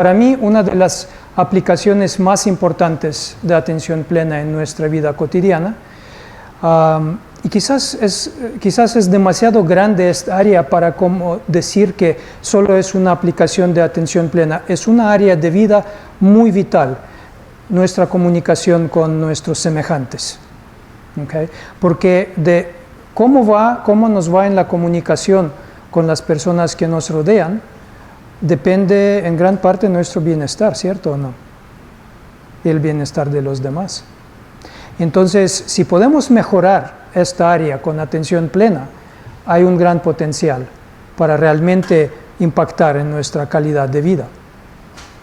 Para mí, una de las aplicaciones más importantes de atención plena en nuestra vida cotidiana, y quizás es demasiado grande esta área para como decir que solo es una aplicación de atención plena. Es una área de vida muy vital, nuestra comunicación con nuestros semejantes. ¿Okay? Porque de cómo nos va en la comunicación con las personas que nos rodean, depende en gran parte de nuestro bienestar, ¿cierto o no? Y el bienestar de los demás. Entonces, si podemos mejorar esta área con atención plena, hay un gran potencial para realmente impactar en nuestra calidad de vida.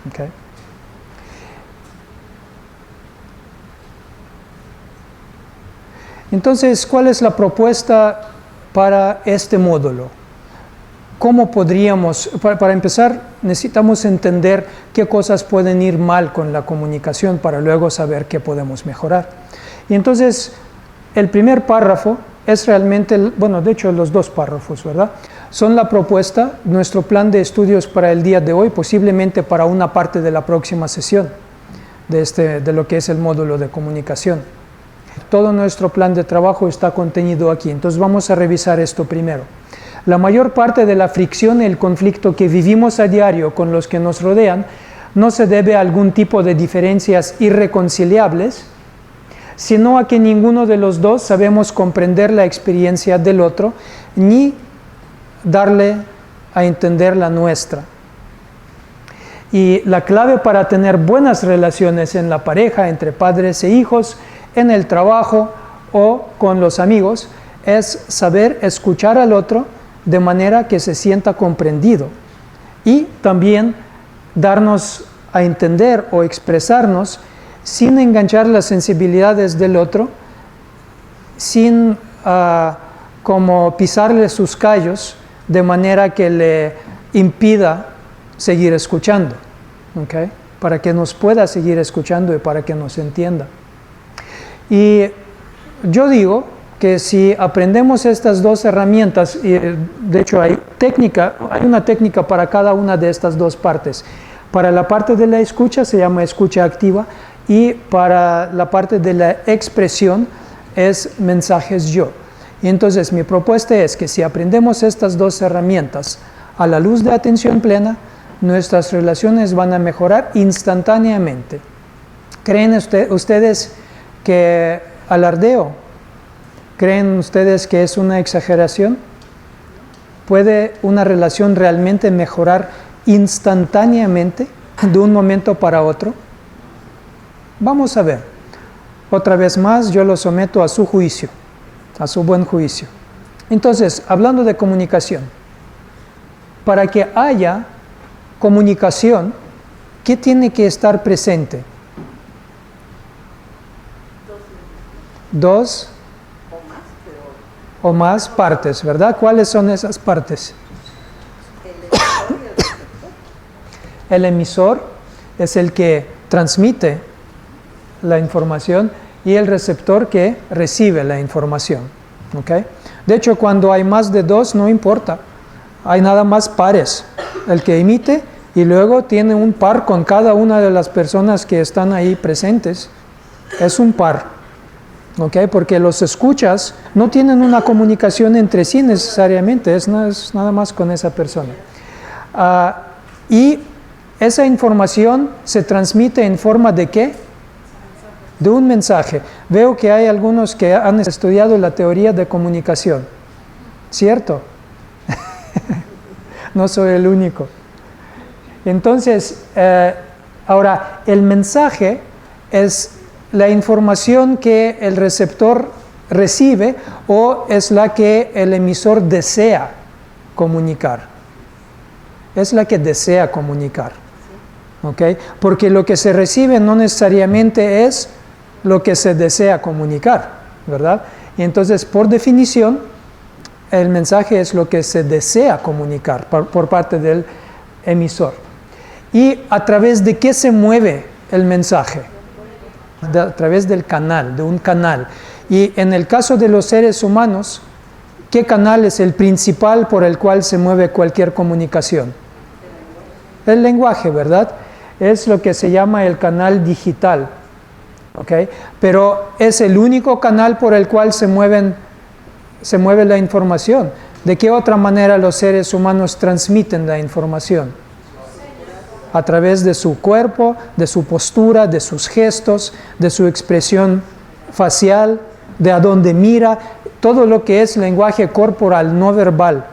¿Okay? Entonces, ¿cuál es la propuesta para este módulo? ¿Cómo podríamos, para empezar, necesitamos entender qué cosas pueden ir mal con la comunicación para luego saber qué podemos mejorar? Y entonces, el primer párrafo es realmente, bueno, de hecho los dos párrafos, ¿verdad? Son la propuesta, nuestro plan de estudios para el día de hoy, posiblemente para una parte de la próxima sesión de lo que es el módulo de comunicación. Todo nuestro plan de trabajo está contenido aquí, entonces vamos a revisar esto primero. La mayor parte de la fricción y el conflicto que vivimos a diario con los que nos rodean no se debe a algún tipo de diferencias irreconciliables, sino a que ninguno de los dos sabemos comprender la experiencia del otro ni darle a entender la nuestra. Y la clave para tener buenas relaciones en la pareja, entre padres e hijos, en el trabajo o con los amigos, es saber escuchar al otro de manera que se sienta comprendido y también darnos a entender o expresarnos sin enganchar las sensibilidades del otro, sin como pisarle sus callos de manera que le impida seguir escuchando, ¿okay? Para que nos pueda seguir escuchando y para que nos entienda. Y yo digo que si aprendemos estas dos herramientas, y de hecho hay una técnica para cada una de estas dos partes. Para la parte de la escucha se llama escucha activa y para la parte de la expresión es mensajes yo. Y entonces mi propuesta es que si aprendemos estas dos herramientas a la luz de atención plena, nuestras relaciones van a mejorar instantáneamente. ¿Creen ustedes que alardeo? ¿Creen ustedes que es una exageración? ¿Puede una relación realmente mejorar instantáneamente de un momento para otro? Vamos a ver. Otra vez más, yo lo someto a su juicio, a su buen juicio. Entonces, hablando de comunicación, para que haya comunicación, ¿qué tiene que estar presente? Dos o más partes, ¿verdad? ¿Cuáles son esas partes? El emisor es el que transmite la información y el receptor que recibe la información. ¿Okay? De hecho, cuando hay más de dos, no importa. Hay nada más pares. El que emite y luego tiene un par con cada una de las personas que están ahí presentes. Es un par. ¿Okay? Porque los escuchas no tienen una comunicación entre sí necesariamente, es nada más con esa persona. Y esa información se transmite en forma de ¿qué? De un mensaje. Veo que hay algunos que han estudiado la teoría de comunicación, ¿cierto? No soy el único. Entonces, ahora, el mensaje es la información que el receptor recibe o es la que el emisor desea comunicar. Es la que desea comunicar. ¿Okay? Porque lo que se recibe no necesariamente es lo que se desea comunicar, ¿verdad? Y entonces, por definición, el mensaje es lo que se desea comunicar por parte del emisor. ¿Y a través de qué se mueve el mensaje? A través del canal, de un canal. Y en el caso de los seres humanos, ¿qué canal es el principal por el cual se mueve cualquier comunicación? El lenguaje, ¿verdad? es lo que se llama el canal digital, ¿ok? Pero es el único canal por el cual se mueve la información. ¿De qué otra manera los seres humanos transmiten la información? A través de su cuerpo, de su postura, de sus gestos, de su expresión facial, de a dónde mira, todo lo que es lenguaje corporal no verbal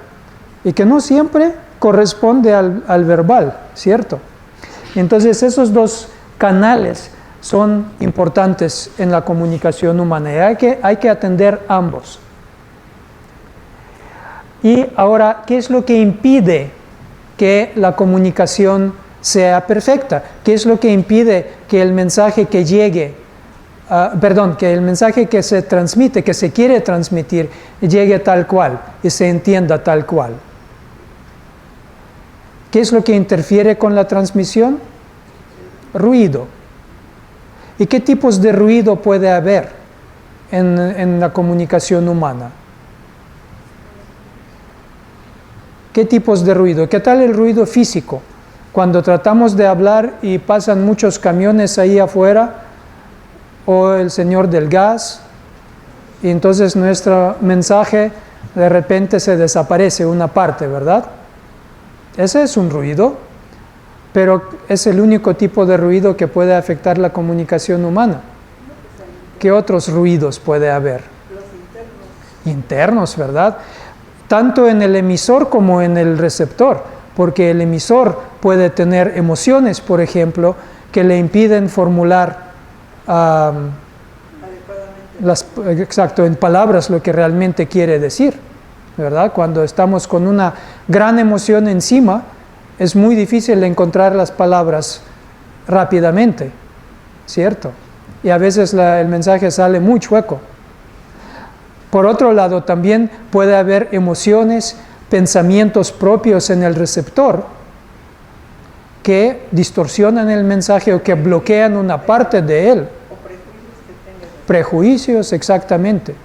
y que no siempre corresponde al verbal, ¿cierto? Entonces esos dos canales son importantes en la comunicación humana y hay que atender ambos. Y ahora, ¿qué es lo que impide que la comunicación sea perfecta? ¿Qué es lo que impide que el mensaje que llegue, que el mensaje que se transmite, que se quiere transmitir, llegue tal cual y se entienda tal cual? ¿Qué es lo que interfiere con la transmisión? Ruido. ¿Y qué tipos de ruido puede haber en la comunicación humana? ¿Qué tipos de ruido? ¿Qué tal el ruido físico? Cuando tratamos de hablar y pasan muchos camiones ahí afuera, o el señor del gas, y entonces nuestro mensaje de repente se desaparece una parte, ¿verdad? Ese es un ruido, pero es el único tipo de ruido que puede afectar la comunicación humana. ¿Qué otros ruidos puede haber? Los internos. Internos, ¿verdad? Tanto en el emisor como en el receptor, porque el emisor puede tener emociones, por ejemplo, que le impiden formular exacto, en palabras lo que realmente quiere decir, ¿verdad? Cuando estamos con una gran emoción encima, es muy difícil encontrar las palabras rápidamente, ¿cierto? Y a veces el mensaje sale muy chueco. Por otro lado, también puede haber emociones, pensamientos propios en el receptor que distorsionan el mensaje o que bloquean una parte de él. O prejuicios que tengan. Prejuicios, exactamente.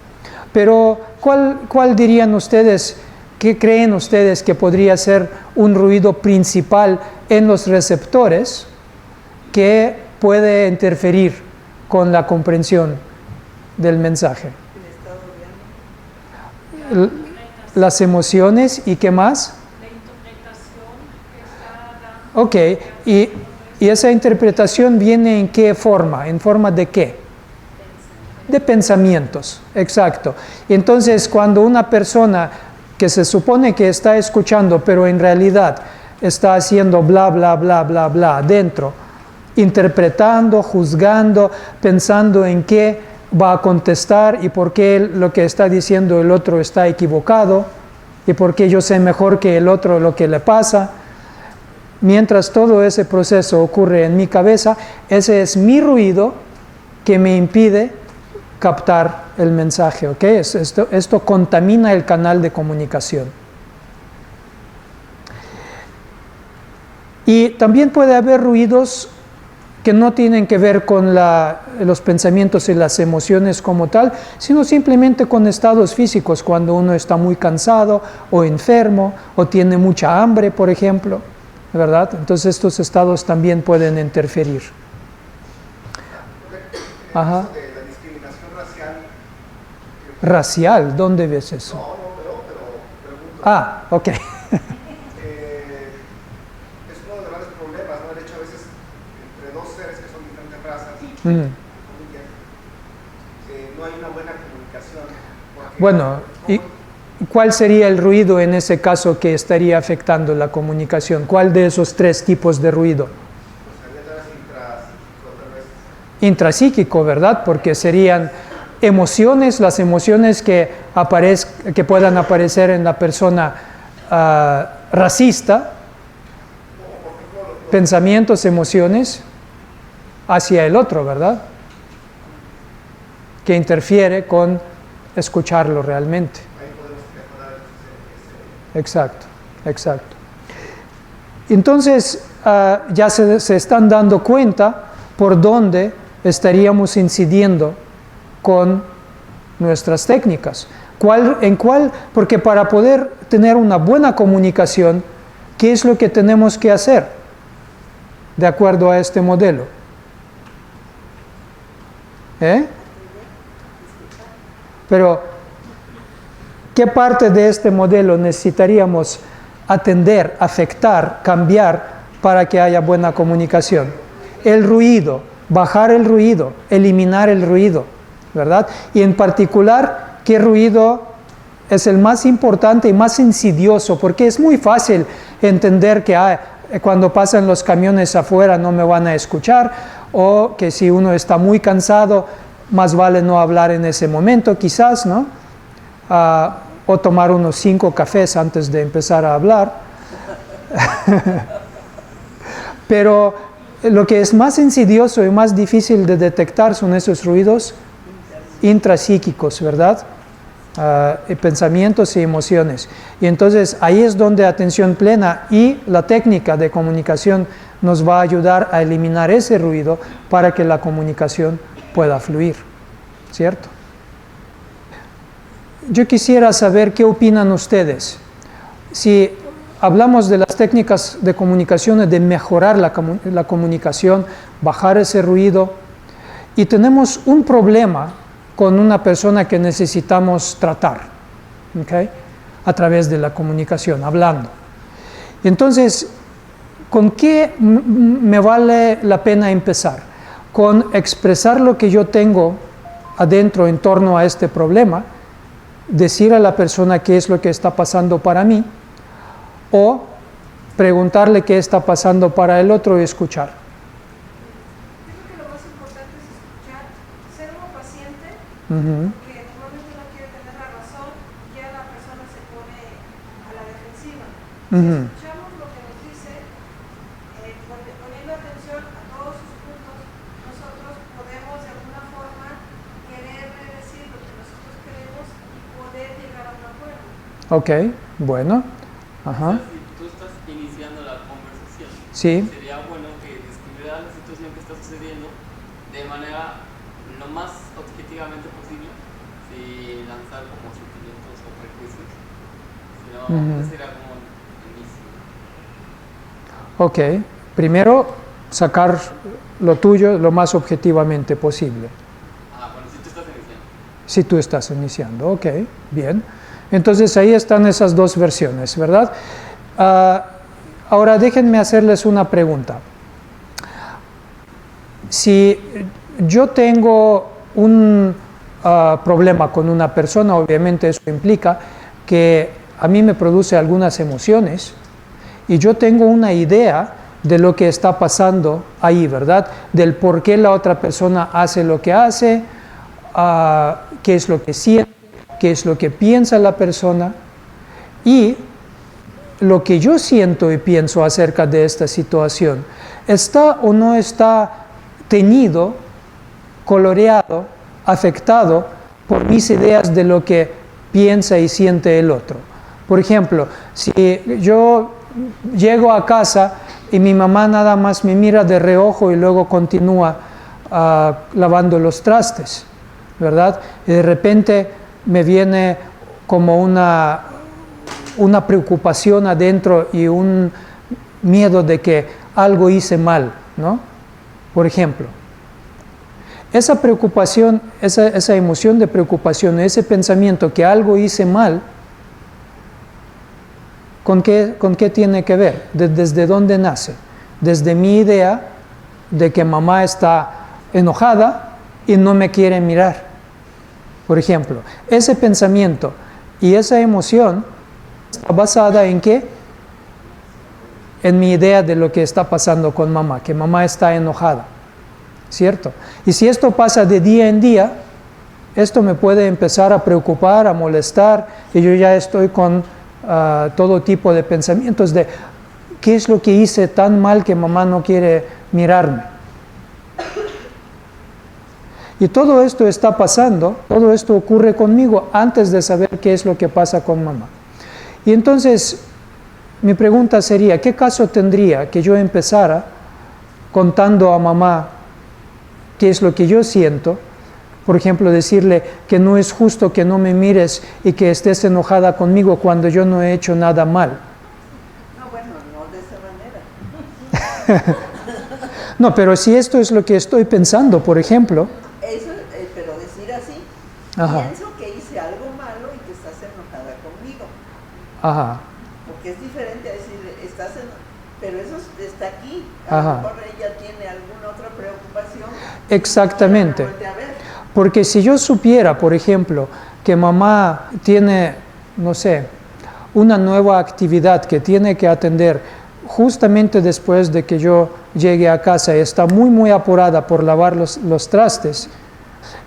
Pero, ¿cuál dirían ustedes, qué creen ustedes que podría ser un ruido principal en los receptores que puede interferir con la comprensión del mensaje? Las emociones y qué más. La interpretación que está dando. Ok, y esa interpretación viene en qué forma, en forma de qué? De pensamientos, exacto. Entonces, cuando una persona que se supone que está escuchando, pero en realidad está haciendo bla, bla, bla, bla, bla adentro, interpretando, juzgando, pensando en qué va a contestar y por qué lo que está diciendo el otro está equivocado y por qué yo sé mejor que el otro lo que le pasa. Mientras todo ese proceso ocurre en mi cabeza, ese es mi ruido que me impide captar el mensaje, ¿ok? Esto contamina el canal de comunicación. Y también puede haber ruidos que no tienen que ver con los pensamientos y las emociones como tal, sino simplemente con estados físicos, cuando uno está muy cansado o enfermo o tiene mucha hambre, por ejemplo, ¿verdad? Entonces estos estados también pueden interferir. Ajá. La discriminación racial. ¿Racial? ¿Dónde ves eso? No pero pregunto. Ah, ok. Es uno de los grandes problemas, ¿no? El hecho a veces entre dos seres que son diferentes razas, no hay una buena comunicación. Bueno, ¿y cuál sería el ruido en ese caso que estaría afectando la comunicación? ¿Cuál de esos tres tipos de ruido? Pues sería tal vez intrapsíquico, tal vez. Intrapsíquico, ¿verdad? Porque serían emociones, las emociones que puedan aparecer en la persona racista, pensamientos, emociones hacia el otro, ¿verdad? Que interfiere con escucharlo realmente. Ahí podemos mejorar Exacto, exacto. Entonces, ya se están dando cuenta por dónde estaríamos incidiendo con nuestras técnicas. Porque para poder tener una buena comunicación, ¿qué es lo que tenemos que hacer? de acuerdo a este modelo? Pero, ¿qué parte de este modelo necesitaríamos atender, afectar, cambiar para que haya buena comunicación? El ruido, bajar el ruido, eliminar el ruido, ¿verdad? Y en particular, ¿qué ruido es el más importante y más insidioso? Porque es muy fácil entender que cuando pasan los camiones afuera no me van a escuchar, o que si uno está muy cansado, más vale no hablar en ese momento, quizás, ¿no? O tomar unos 5 cafés antes de empezar a hablar. Pero lo que es más insidioso y más difícil de detectar son esos ruidos intrapsíquicos, ¿verdad? Pensamientos y emociones. Y entonces ahí es donde atención plena y la técnica de comunicación nos va a ayudar a eliminar ese ruido para que la comunicación pueda fluir, ¿cierto? Yo quisiera saber qué opinan ustedes. Si hablamos de las técnicas de comunicación, de mejorar la comunicación, bajar ese ruido, y tenemos un problema con una persona que necesitamos tratar, ¿okay? A través de la comunicación, hablando. Entonces, ¿con qué me vale la pena empezar? Con expresar lo que yo tengo adentro en torno a este problema, decir a la persona qué es lo que está pasando para mí, o preguntarle qué está pasando para el otro y escuchar. Yo creo que lo más importante es escuchar, ser uno paciente, Uh-huh. porque normalmente uno quiere tener la razón, ya la persona se pone a la defensiva. Uh-huh. Si escuchamos lo que nos dice, poniendo atención a todos sus puntos, nosotros podemos de alguna forma quererle decir lo que nosotros queremos y poder llegar a un acuerdo. Ok, bueno. Ajá. O sea, si tú estás iniciando la conversación, Sí. sería bueno que describieras la situación que está sucediendo de manera lo más objetivamente posible, sin lanzar como sentimientos o prejuicios, sino sería como el inicio. Ok, primero sacar lo tuyo lo más objetivamente posible. Bueno, si tú estás iniciando. Si tú estás iniciando, ok, bien. Entonces ahí están esas dos versiones, ¿verdad? Ahora déjenme hacerles una pregunta. Si yo tengo un problema con una persona, obviamente eso implica que a mí me produce algunas emociones y yo tengo una idea de lo que está pasando ahí, ¿verdad? Del por qué la otra persona hace lo que hace, qué es lo que siente, qué es lo que piensa la persona, y lo que yo siento y pienso acerca de esta situación, ¿está o no está teñido, coloreado, afectado por mis ideas de lo que piensa y siente el otro? Por ejemplo, si yo llego a casa y mi mamá nada más me mira de reojo y luego continúa lavando los trastes, ¿verdad? Y de repente me viene como una preocupación adentro y un miedo de que algo hice mal, ¿no? Por ejemplo, esa preocupación, esa emoción de preocupación, ese pensamiento que algo hice mal, ¿con qué tiene que ver? ¿Desde dónde nace? Desde mi idea de que mamá está enojada y no me quiere mirar. Por ejemplo, ese pensamiento y esa emoción está basada en ¿qué? En mi idea de lo que está pasando con mamá, que mamá está enojada, ¿cierto? Y si esto pasa de día en día, esto me puede empezar a preocupar, a molestar, y yo ya estoy con todo tipo de pensamientos de ¿qué es lo que hice tan mal que mamá no quiere mirarme? Y todo esto está pasando, todo esto ocurre conmigo antes de saber qué es lo que pasa con mamá. Y entonces, mi pregunta sería, ¿qué caso tendría que yo empezara contando a mamá qué es lo que yo siento? Por ejemplo, decirle que no es justo que no me mires y que estés enojada conmigo cuando yo no he hecho nada mal. No, bueno, no de esa manera. No, pero si esto es lo que estoy pensando, por ejemplo. Eso, pero decir así, Ajá. pienso que hice algo malo y que estás enojada conmigo. Ajá. Porque es diferente a decir, pero eso está aquí. A Ajá. lo mejor ella tiene alguna otra preocupación. Exactamente. Y no la vuelve a ver. Porque si yo supiera, por ejemplo, que mamá tiene, no sé, una nueva actividad que tiene que atender justamente después de que yo llegue a casa y está muy apurada por lavar los trastes,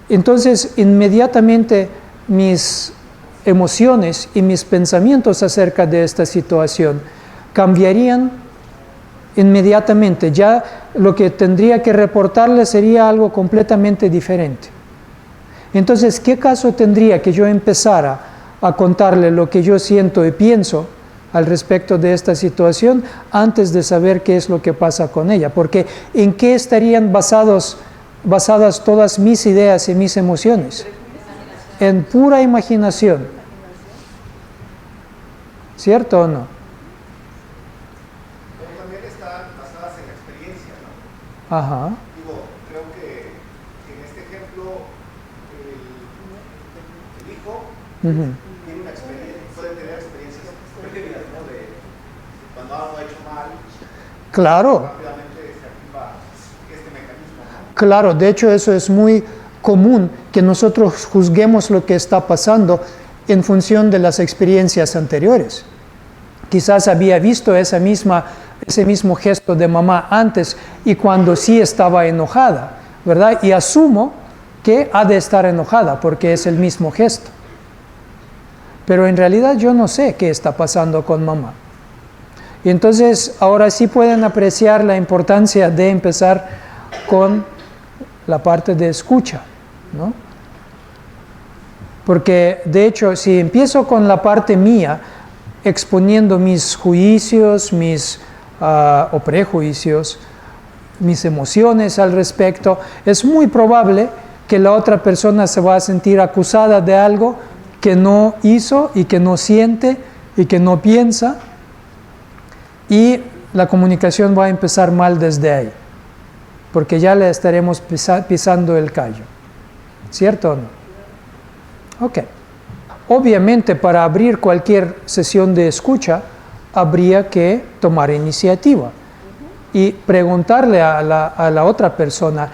entonces inmediatamente mis emociones y mis pensamientos acerca de esta situación cambiarían inmediatamente. Ya lo que tendría que reportarle sería algo completamente diferente. Entonces, ¿qué caso tendría que yo empezara a contarle lo que yo siento y pienso al respecto de esta situación antes de saber qué es lo que pasa con ella? Porque ¿en qué estarían basadas todas mis ideas y mis emociones? En pura imaginación. ¿Cierto o no? Pero también están basadas en la experiencia, ¿no? Ajá. Digo, creo que en este ejemplo, el hijo tiene una experiencia, puede tener experiencias previas, ¿no? De cuando algo ha hecho mal, Claro. rápidamente se activa este mecanismo, ¿no? Claro, de hecho eso es muy común que nosotros juzguemos lo que está pasando en función de las experiencias anteriores. Quizás había visto ese mismo gesto de mamá antes y cuando sí estaba enojada, ¿verdad? Y asumo que ha de estar enojada porque es el mismo gesto. Pero en realidad yo no sé qué está pasando con mamá. Y entonces ahora sí pueden apreciar la importancia de empezar con la parte de escucha, ¿no? Porque de hecho si empiezo con la parte mía, exponiendo mis juicios, o prejuicios, mis emociones al respecto, es muy probable que la otra persona se va a sentir acusada de algo que no hizo y que no siente y que no piensa, y la comunicación va a empezar mal desde ahí, porque ya le estaremos pisando el callo. ¿Cierto o no? Ok. Obviamente, para abrir cualquier sesión de escucha, habría que tomar iniciativa y preguntarle a la otra persona,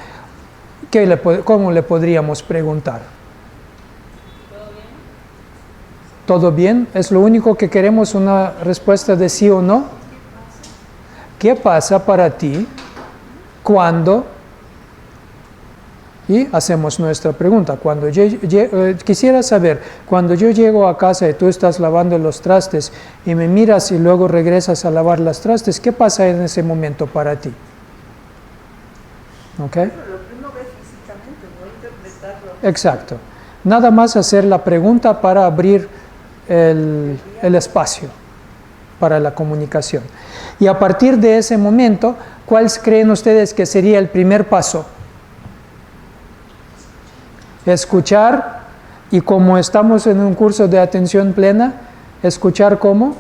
¿cómo le podríamos preguntar? ¿Todo bien? ¿Es lo único que queremos, una respuesta de sí o no? ¿Qué pasa para ti cuando? Y hacemos nuestra pregunta. Cuando quisiera saber, cuando yo llego a casa y tú estás lavando los trastes y me miras y luego regresas a lavar los trastes, ¿qué pasa en ese momento para ti? ¿Ok? Lo que uno ve físicamente, no interpretarlo. Exacto. Nada más hacer la pregunta para abrir el espacio para la comunicación. Y a partir de ese momento, ¿cuál creen ustedes que sería el primer paso? Escuchar, y como estamos en un curso de atención plena, ¿escuchar cómo?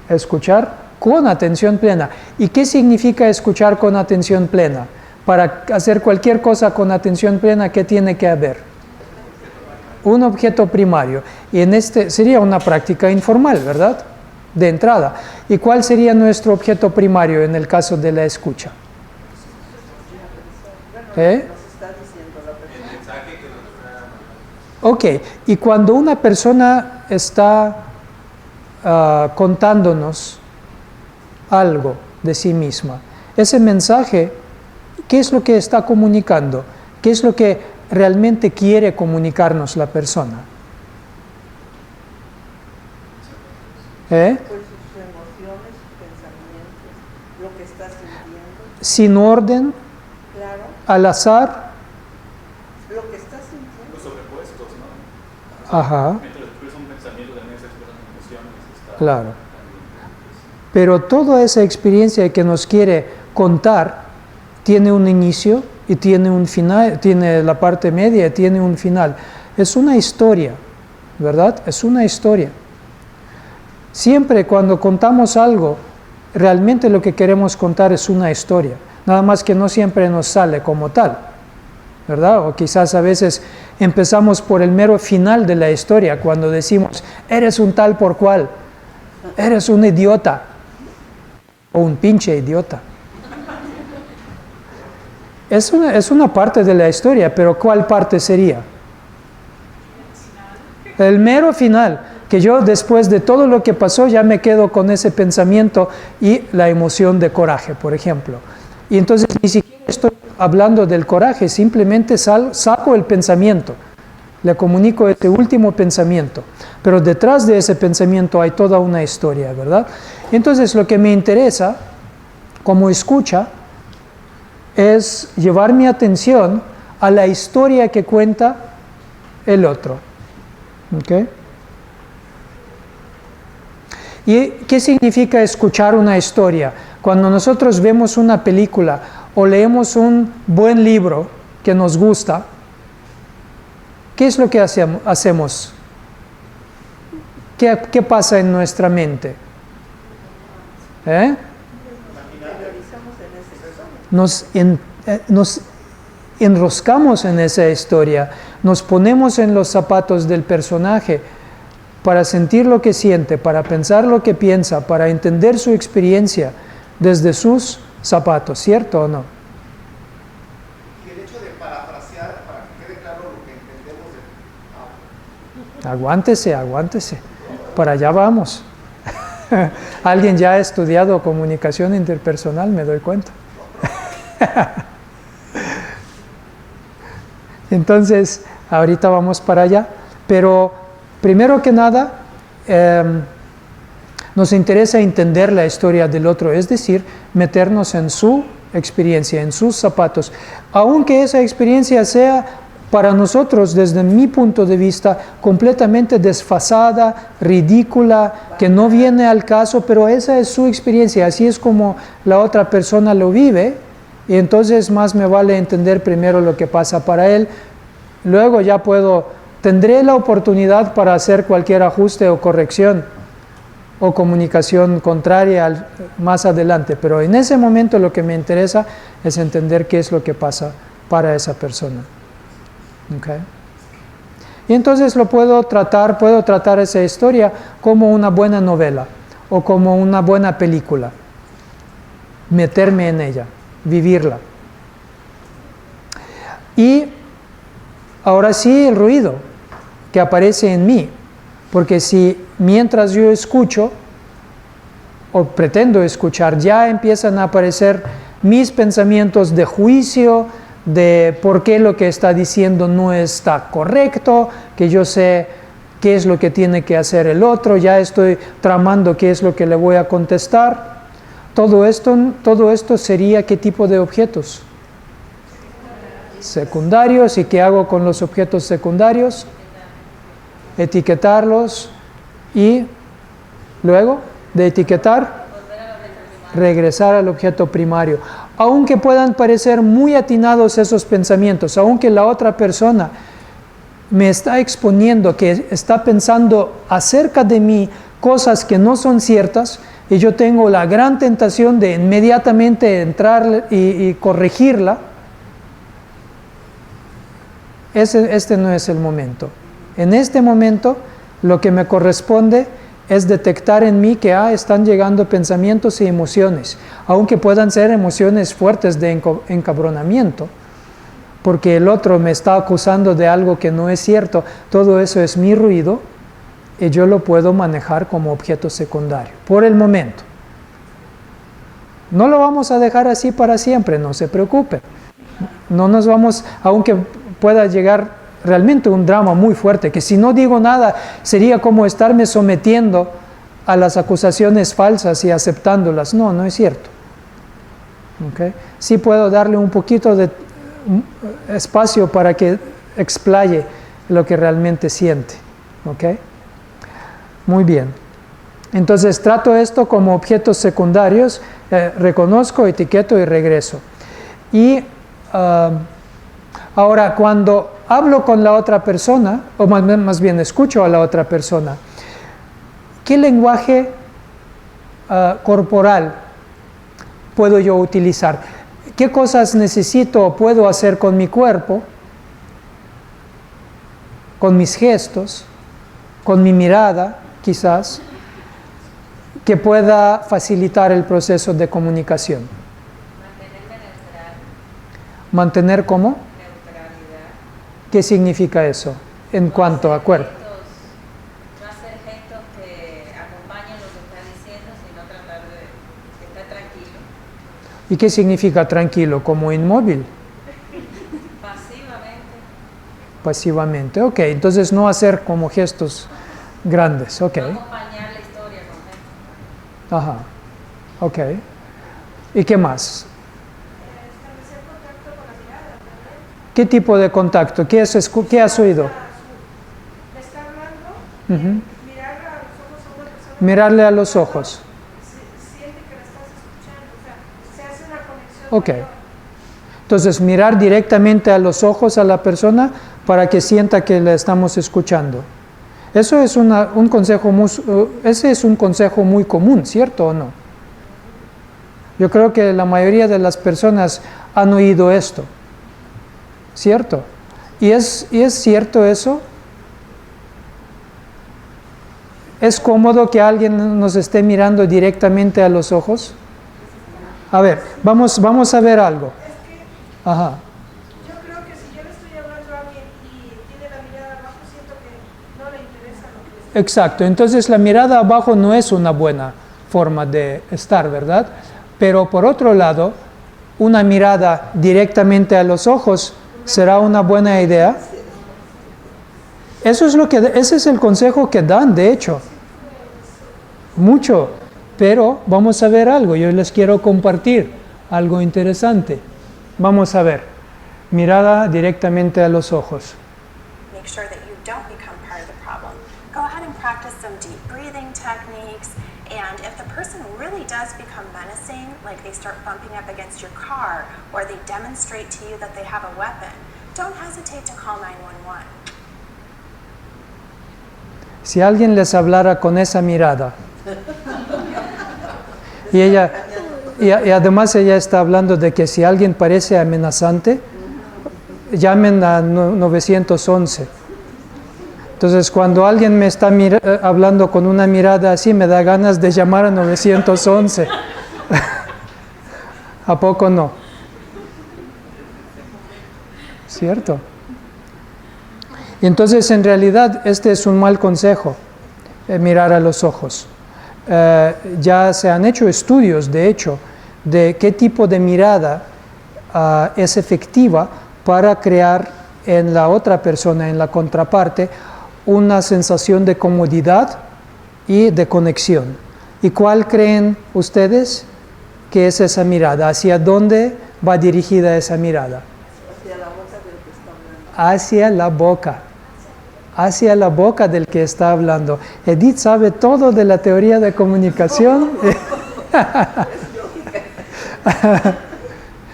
Escuchar con atención plena. ¿Y qué significa escuchar con atención plena? Para hacer cualquier cosa con atención plena, ¿qué tiene que haber? Un objeto primario. Y en este sería una práctica informal, ¿verdad? De entrada. ¿Y cuál sería nuestro objeto primario en el caso de la escucha? Ok, y cuando una persona está contándonos algo de sí misma, ese mensaje, ¿qué es lo que está comunicando? ¿Qué es lo que realmente quiere comunicarnos la persona? Pues sus emociones, sus pensamientos, lo que está sintiendo. Sin orden, Claro, al azar. lo que está sintiendo. Los sobrepuestos, ¿no? Ajá. Mientras expresa un pensamiento también se expresan emociones. Está Claro. también, Pero toda esa experiencia que nos quiere contar tiene un inicio y tiene un final, tiene la parte media y tiene un final. Es una historia, ¿verdad? Es una historia. Siempre cuando contamos algo realmente lo que queremos contar es una historia, nada más que no siempre nos sale como tal, ¿verdad? O quizás a veces empezamos por el mero final de la historia, cuando decimos, eres un tal por cual, eres un idiota, o un pinche idiota. Es una parte de la historia, pero ¿cuál parte sería? El mero final, que yo después de todo lo que pasó ya me quedo con ese pensamiento y la emoción de coraje, por ejemplo. Y entonces ni siquiera estoy hablando del coraje, simplemente saco el pensamiento, le comunico este último pensamiento, pero detrás de ese pensamiento hay toda una historia, ¿verdad? Entonces lo que me interesa como escucha es llevar mi atención a la historia que cuenta el otro. ¿Okay? ¿Y qué significa escuchar una historia? Cuando nosotros vemos una película o leemos un buen libro que nos gusta, ¿qué es lo que hacemos? ¿Qué pasa en nuestra mente? Nos enroscamos en esa historia, nos ponemos en los zapatos del personaje para sentir lo que siente, para pensar lo que piensa, para entender su experiencia desde sus zapatos, ¿cierto o no? Y el hecho de parafrasear, para que quede claro lo que entendemos de... Aguántese, para allá vamos. Alguien ya ha estudiado comunicación interpersonal, me doy cuenta. Entonces, ahorita vamos para allá, pero primero que nada, nos interesa entender la historia del otro, es decir, meternos en su experiencia, en sus zapatos, aunque esa experiencia sea para nosotros, desde mi punto de vista, completamente desfasada, ridícula, que no viene al caso, pero esa es su experiencia, así es como la otra persona lo vive, y entonces más me vale entender primero lo que pasa para él, luego ya tendré la oportunidad para hacer cualquier ajuste o corrección o comunicación contraria más adelante, pero en ese momento lo que me interesa es entender qué es lo que pasa para esa persona. ¿Okay? Y entonces puedo tratar esa historia como una buena novela o como una buena película, meterme en ella, vivirla. Y ahora sí el ruido que aparece en mí, porque si mientras yo escucho o pretendo escuchar ya empiezan a aparecer mis pensamientos de juicio, de por qué lo que está diciendo no está correcto, que yo sé qué es lo que tiene que hacer el otro, ya estoy tramando qué es lo que le voy a contestar. Todo esto sería ¿qué tipo de objetos? Secundarios. ¿Y qué hago con los objetos secundarios? Etiquetarlos y luego de etiquetar, regresar al objeto primario. Aunque puedan parecer muy atinados esos pensamientos, aunque la otra persona me está exponiendo que está pensando acerca de mí cosas que no son ciertas, y yo tengo la gran tentación de inmediatamente entrar y corregirla, este no es el momento. En este momento, lo que me corresponde es detectar en mí que están llegando pensamientos y emociones, aunque puedan ser emociones fuertes de encabronamiento, porque el otro me está acusando de algo que no es cierto. Todo eso es mi ruido y yo lo puedo manejar como objeto secundario, por el momento. No lo vamos a dejar así para siempre, no se preocupen. No nos vamos, aunque pueda llegar realmente un drama muy fuerte, que si no digo nada sería como estarme sometiendo a las acusaciones falsas y aceptándolas. No, no es cierto. ¿Okay? Sí puedo darle un poquito de espacio para que explaye lo que realmente siente. ¿Okay? Muy bien. Entonces trato esto como objetos secundarios, reconozco, etiqueto y regreso. Y ahora cuando hablo con la otra persona, o más bien escucho a la otra persona, ¿qué lenguaje corporal puedo yo utilizar? ¿Qué cosas necesito o puedo hacer con mi cuerpo, con mis gestos, con mi mirada, quizás, que pueda facilitar el proceso de comunicación? Mantenerme neutral. ¿Mantener cómo? Neutralidad. ¿Qué significa eso en cuanto a cuerpo? No hacer gestos que acompañen lo que está diciendo, sino tratar de estar tranquilo. ¿Y qué significa tranquilo? ¿Como inmóvil? Pasivamente. Pasivamente, ok. Entonces no hacer como gestos grandes, ok. No acompañar la historia con gestos. Ajá, ok. ¿Y qué más? Establecer contacto con la mirada también. ¿Qué tipo de contacto? ¿Qué has oído? Le está hablando, Ujú. mirarla a los ojos a una persona. Mirarle a los ojos. Siente que la estás escuchando, o sea, se hace una conexión. Ok. mayor. Entonces, mirar directamente a los ojos a la persona para que sienta que le estamos escuchando. Eso es un consejo ese es un consejo muy común, ¿cierto o no? Yo creo que la mayoría de las personas han oído esto, ¿cierto? ¿Y es cierto eso? ¿Es cómodo que alguien nos esté mirando directamente a los ojos? A ver, vamos a ver algo. Ajá. Yo creo que si yo le estoy hablando a alguien y tiene la mirada abajo, siento que no le interesa lo que le estoy. Exacto, entonces la mirada abajo no es una buena forma de estar, ¿verdad? Pero por otro lado, una mirada directamente a los ojos será una buena idea. Ese es el consejo que dan, de hecho. Mucho. Pero vamos a ver algo, yo les quiero compartir algo interesante. Vamos a ver. Mirada directamente a los ojos. Make sure that you don't become part of the problem. Go ahead and practice some deep breathing techniques, and if the person really does become menacing, like they start bumping up against your car, or they demonstrate to you that they have a weapon, don't hesitate to call 911. Si alguien les hablara con esa mirada, y además ella está hablando de que si alguien parece amenazante, llamen a 911. Entonces, cuando alguien me está hablando con una mirada así, me da ganas de llamar a 911. ¿A poco no? ¿Cierto? Y entonces, en realidad, este es un mal consejo, mirar a los ojos. Ya se han hecho estudios, de hecho, de qué tipo de mirada es efectiva para crear en la otra persona, en la contraparte, una sensación de comodidad y de conexión. ¿Y cuál creen ustedes que es esa mirada? ¿Hacia dónde va dirigida esa mirada? Hacia la boca del que está hablando. Hacia la boca. Hacia la boca del que está hablando. Edith sabe todo de la teoría de comunicación.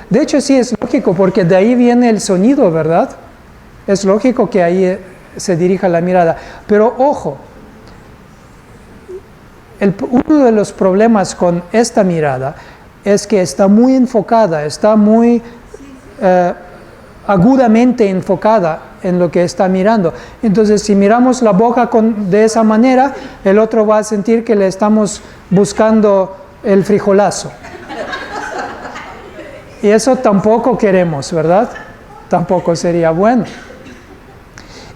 De hecho, sí es lógico, porque de ahí viene el sonido, ¿verdad? Es lógico que ahí se dirija la mirada. Pero ojo, uno de los problemas con esta mirada es que está muy enfocada, está muy agudamente enfocada en lo que está mirando. Entonces, si miramos la boca de esa manera, el otro va a sentir que le estamos buscando el frijolazo. Y eso tampoco queremos, ¿verdad? Tampoco sería bueno.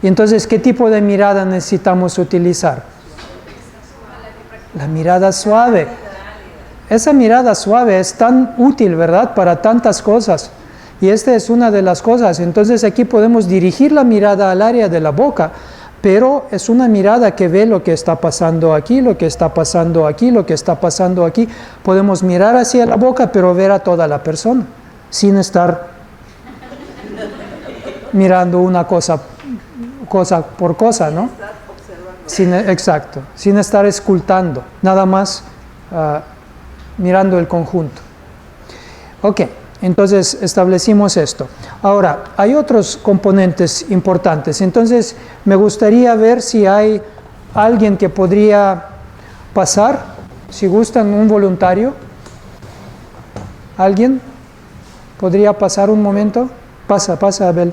Y entonces, ¿qué tipo de mirada necesitamos utilizar? La mirada suave. Esa mirada suave es tan útil, ¿verdad? Para tantas cosas. Y esta es una de las cosas. Entonces aquí podemos dirigir la mirada al área de la boca, pero es una mirada que ve lo que está pasando aquí, lo que está pasando aquí, lo que está pasando aquí. Podemos mirar hacia la boca, pero ver a toda la persona, sin estar mirando una cosa por cosa, ¿no? Exacto, sin estar escultando, nada más mirando el conjunto. Ok. Entonces establecimos esto. Ahora, hay otros componentes importantes. Entonces, me gustaría ver si hay alguien que podría pasar Si gustan, un voluntario. ¿Alguien? ¿Podría pasar un momento? Pasa, Abel.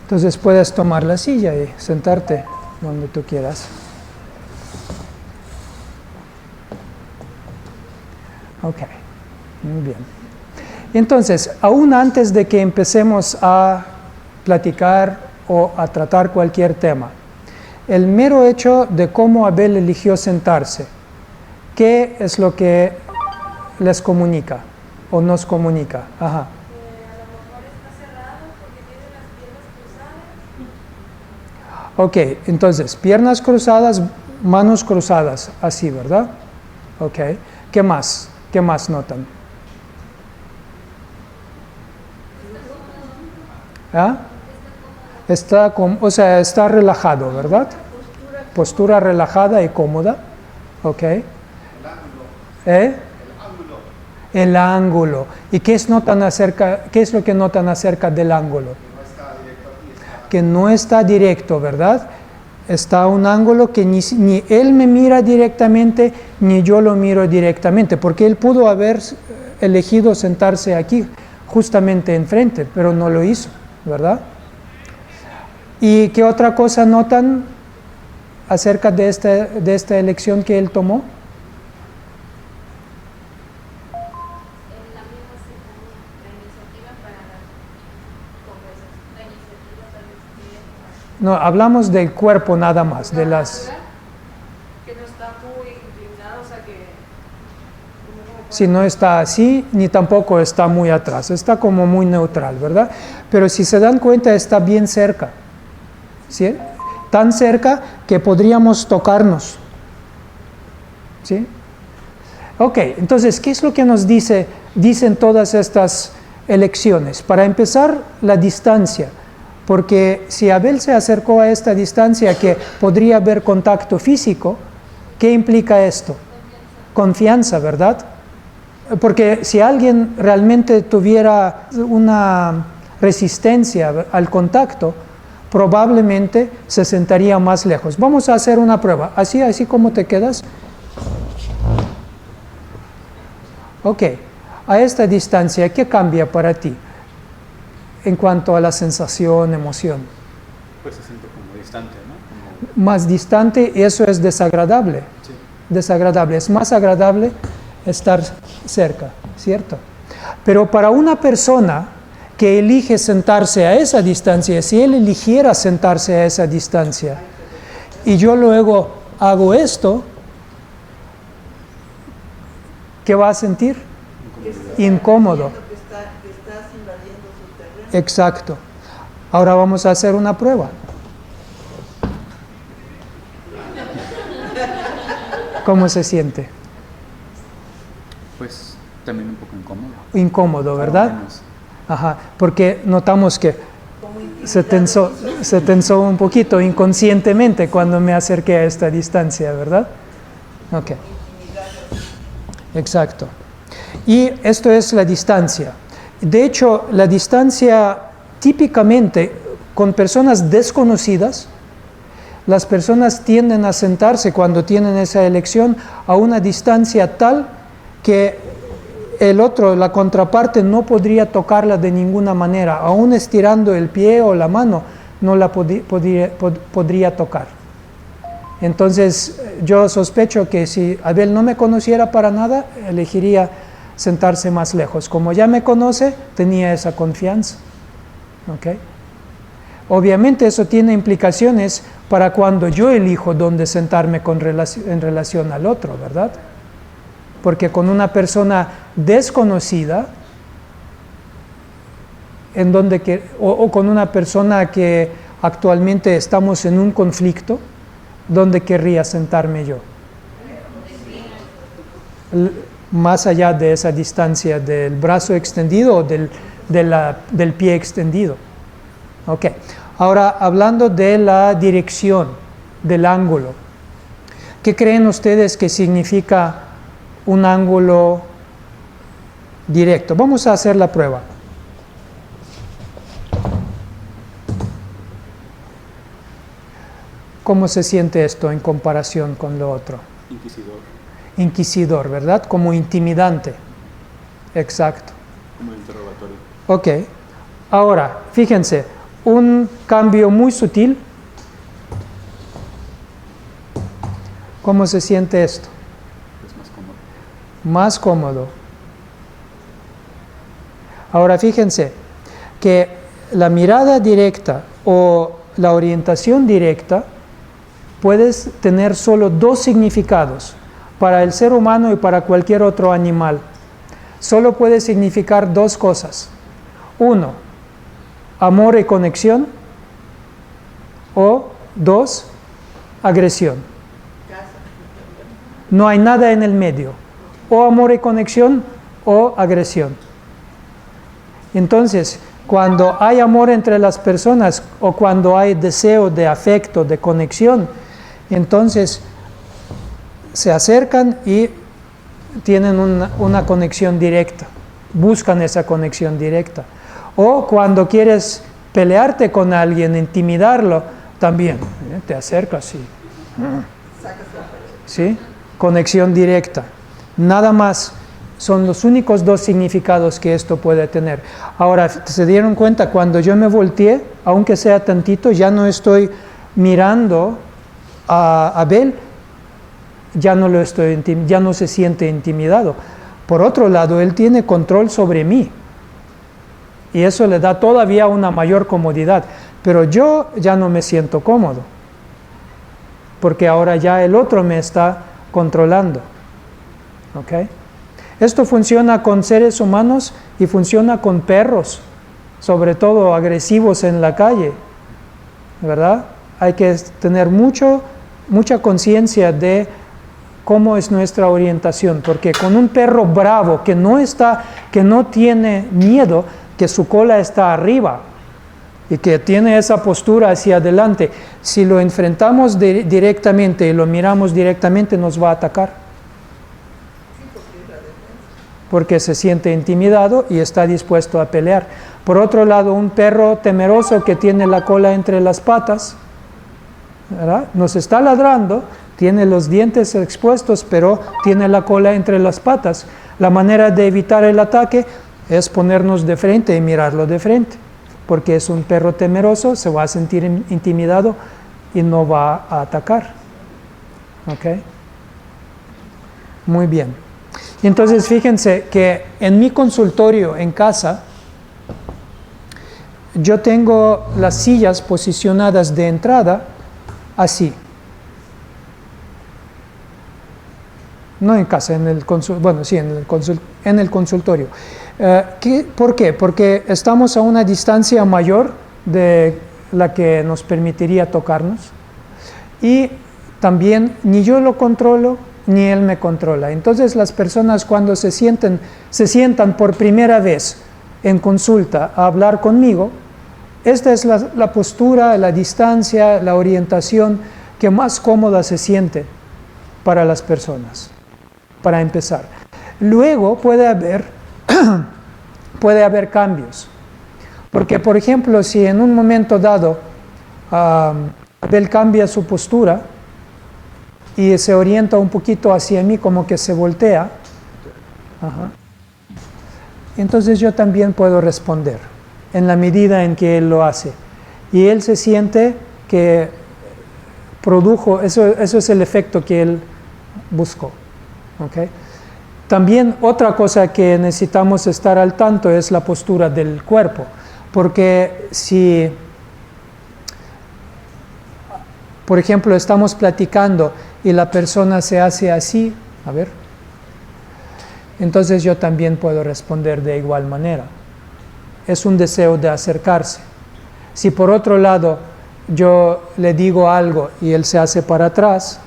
Entonces puedes tomar la silla y sentarte donde tú quieras. Ok, muy bien. Entonces, aún antes de que empecemos a platicar o a tratar cualquier tema, el mero hecho de cómo Abel eligió sentarse, ¿qué es lo que les comunica o nos comunica? Ajá. A lo mejor está cerrado porque tiene las piernas cruzadas. Ok, entonces, piernas cruzadas, manos cruzadas, así, ¿verdad? Ok, ¿qué más? ¿Qué más notan? ¿Ah? Está relajado, ¿verdad? Postura relajada y cómoda. Ok. El ángulo. ¿Y qué es lo que notan acerca del ángulo? Que no está directo, ¿verdad? Está a un ángulo que ni él me mira directamente, ni yo lo miro directamente, porque él pudo haber elegido sentarse aquí, justamente enfrente, pero no lo hizo, ¿verdad? ¿Y qué otra cosa notan acerca de esta elección que él tomó? No, hablamos del cuerpo nada más, de las... Que no está muy inclinado, o sea que... Si no está así, ni tampoco está muy atrás, está como muy neutral, ¿verdad? Pero si se dan cuenta, está bien cerca, ¿sí? Tan cerca que podríamos tocarnos, ¿sí? Ok, entonces, ¿qué es lo que nos dicen todas estas elecciones? Para empezar, la distancia. Porque si Abel se acercó a esta distancia que podría haber contacto físico, ¿qué implica esto? Confianza, ¿verdad? Porque si alguien realmente tuviera una resistencia al contacto, probablemente se sentaría más lejos. Vamos a hacer una prueba. Así como te quedas. Ok, a esta distancia, ¿qué cambia para ti? En cuanto a la sensación, emoción. Pues se siente como distante, ¿no? Como... Más distante, y eso es desagradable. Sí. Desagradable. Es más agradable estar cerca, ¿cierto? Pero para una persona que elige sentarse a esa distancia, si él eligiera sentarse a esa distancia, y yo luego hago esto, ¿qué va a sentir? Incómodo. Que estás invadiendo su terreno. Exacto. Ahora vamos a hacer una prueba. ¿Cómo se siente? Pues también un poco incómodo. Incómodo, ¿verdad? Menos. Ajá, porque notamos que se tensó un poquito inconscientemente cuando me acerqué a esta distancia, ¿verdad? Ok. Exacto. Y esto es la distancia. De hecho, la distancia típicamente con personas desconocidas, las personas tienden a sentarse cuando tienen esa elección a una distancia tal que el otro, la contraparte, no podría tocarla de ninguna manera, aún estirando el pie o la mano, no la podría tocar. Entonces, yo sospecho que si Abel no me conociera para nada, elegiría sentarse más lejos. Como ya me conoce, tenía esa confianza. ¿Okay? Obviamente eso tiene implicaciones para cuando yo elijo dónde sentarme en relación al otro, ¿verdad? Porque con una persona desconocida, o con una persona que actualmente estamos en un conflicto, ¿dónde querría sentarme yo? Más allá de esa distancia del brazo extendido o del pie extendido. Ok. Ahora, hablando de la dirección, del ángulo, ¿qué creen ustedes que significa un ángulo directo? Vamos a hacer la prueba. ¿cómo se siente esto en comparación con lo otro? Inquisidor. Inquisidor, ¿verdad? Como intimidante. Exacto. Como el interrogatorio. Ok. Ahora, fíjense, un cambio muy sutil. ¿Cómo se siente esto? Es más cómodo. Más cómodo. Ahora fíjense que la mirada directa o la orientación directa puedes tener solo dos significados para el ser humano y para cualquier otro animal. Solo puede significar dos cosas. Uno, amor y conexión. O dos, agresión. No hay nada en el medio. O amor y conexión o agresión. Entonces, cuando hay amor entre las personas o cuando hay deseo de afecto, de conexión, entonces se acercan y tienen una conexión directa, buscan esa conexión directa. O cuando quieres pelearte con alguien, intimidarlo, también te acercas y... ¿Sí? Conexión directa. Nada más. Son los únicos dos significados que esto puede tener. Ahora, ¿se dieron cuenta? Cuando yo me volteé, aunque sea tantito, ya no estoy mirando a Abel, ya no se siente intimidado. Por otro lado, él tiene control sobre mí. Y eso le da todavía una mayor comodidad. Pero yo ya no me siento cómodo. Porque ahora ya el otro me está controlando. ¿Ok? Esto funciona con seres humanos y funciona con perros, sobre todo agresivos en la calle, ¿verdad? Hay que tener mucha conciencia de cómo es nuestra orientación, porque con un perro bravo que no tiene miedo, que su cola está arriba y que tiene esa postura hacia adelante, si lo enfrentamos directamente y lo miramos directamente, nos va a atacar. Porque se siente intimidado y está dispuesto a pelear. Por otro lado, un perro temeroso que tiene la cola entre las patas, ¿verdad? Nos está ladrando, tiene los dientes expuestos, pero tiene la cola entre las patas. La manera de evitar el ataque es ponernos de frente y mirarlo de frente, porque es un perro temeroso, se va a sentir intimidado y no va a atacar. ¿Ok? Muy bien. Entonces, fíjense que en mi consultorio en casa, yo tengo las sillas posicionadas de entrada así. No en casa, en el consultorio. ¿Por qué? Porque estamos a una distancia mayor de la que nos permitiría tocarnos. Y también ni yo lo controlo, ni él me controla. Entonces las personas cuando se sientan por primera vez en consulta a hablar conmigo, esta es la postura, la distancia, la orientación que más cómoda se siente para las personas, para empezar. Luego puede haber cambios, porque por ejemplo si en un momento dado Abel cambia su postura y se orienta un poquito hacia mí, como que se voltea, entonces yo también puedo responder en la medida en que él lo hace. Y él se siente que produjo, eso es el efecto que él buscó. ¿Okay? También otra cosa que necesitamos estar al tanto es la postura del cuerpo, porque si, por ejemplo, estamos platicando y la persona se hace así, a ver, entonces yo también puedo responder de igual manera. Es un deseo de acercarse. Si por otro lado yo le digo algo y él se hace para atrás,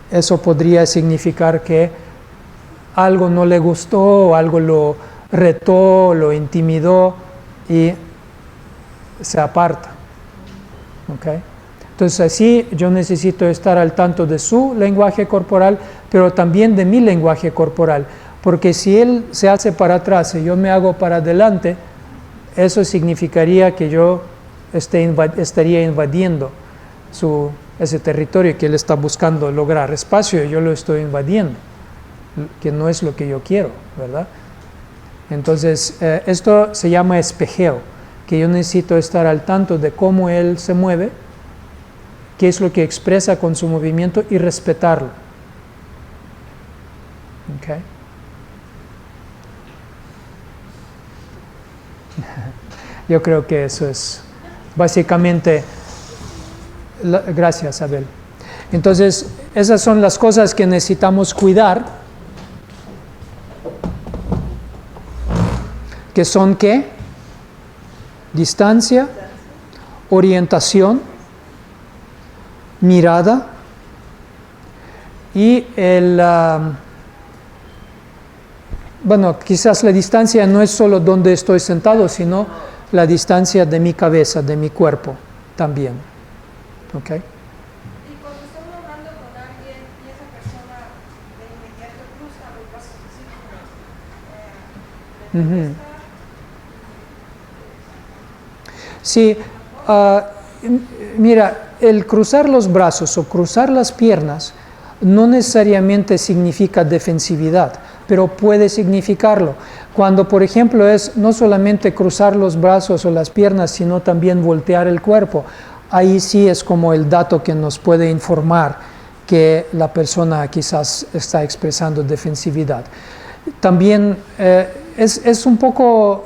eso podría significar que algo no le gustó, o algo lo retó, lo intimidó y se aparta. ¿Okay? Entonces así yo necesito estar al tanto de su lenguaje corporal, pero también de mi lenguaje corporal, porque si él se hace para atrás y yo me hago para adelante, eso significaría que yo estaría invadiendo ese territorio que él está buscando lograr, espacio, yo lo estoy invadiendo, que no es lo que yo quiero, ¿verdad? Entonces, esto se llama espejeo, que yo necesito estar al tanto de cómo él se mueve, qué es lo que expresa con su movimiento y respetarlo. ¿Okay? Yo creo que eso es básicamente... Gracias, Abel. Entonces, esas son las cosas que necesitamos cuidar. ¿Que son qué? Distancia, orientación, mirada y bueno, quizás la distancia no es solo donde estoy sentado, sino la distancia de mi cabeza, de mi cuerpo también. ¿Ok? Y cuando estamos hablando con alguien y esa persona de inmediato cruza los brazos así como le molesta, Sí, mira, el cruzar los brazos o cruzar las piernas no necesariamente significa defensividad, pero puede significarlo. Cuando, por ejemplo, es no solamente cruzar los brazos o las piernas, sino también voltear el cuerpo, ahí sí es como el dato que nos puede informar que la persona quizás está expresando defensividad. También es un poco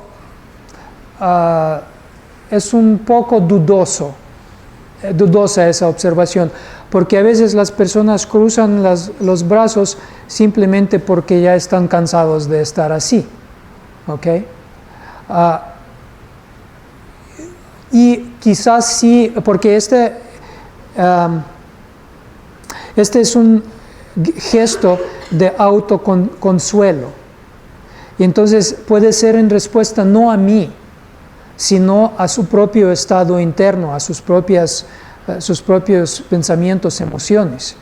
dudosa esa observación, porque a veces las personas cruzan los brazos simplemente porque ya están cansados de estar así, ¿ok? Y quizás sí, porque este es un gesto de autoconsuelo, y entonces puede ser en respuesta no a mí, sino a su propio estado interno, a sus propios pensamientos, emociones.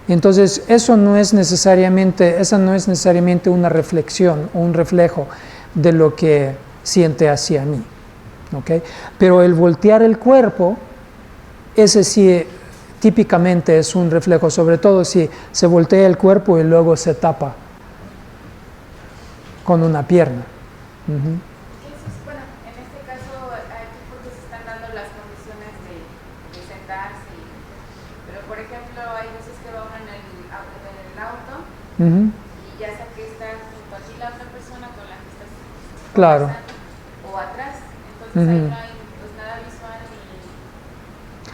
Entonces, esa no es necesariamente una reflexión o un reflejo de lo que siente hacia mí. ¿Okay? Pero el voltear el cuerpo, ese sí típicamente es un reflejo, sobre todo si se voltea el cuerpo y luego se tapa con una pierna. Uh-huh. Bueno, en este caso, aquí porque se están dando las condiciones de sentarse, pero por ejemplo, hay veces que va uno en el auto Uh-huh. y ya sea que está junto a ti la otra persona con la que estás Claro. conversando, o atrás, entonces Uh-huh. ahí no hay pues nada visual y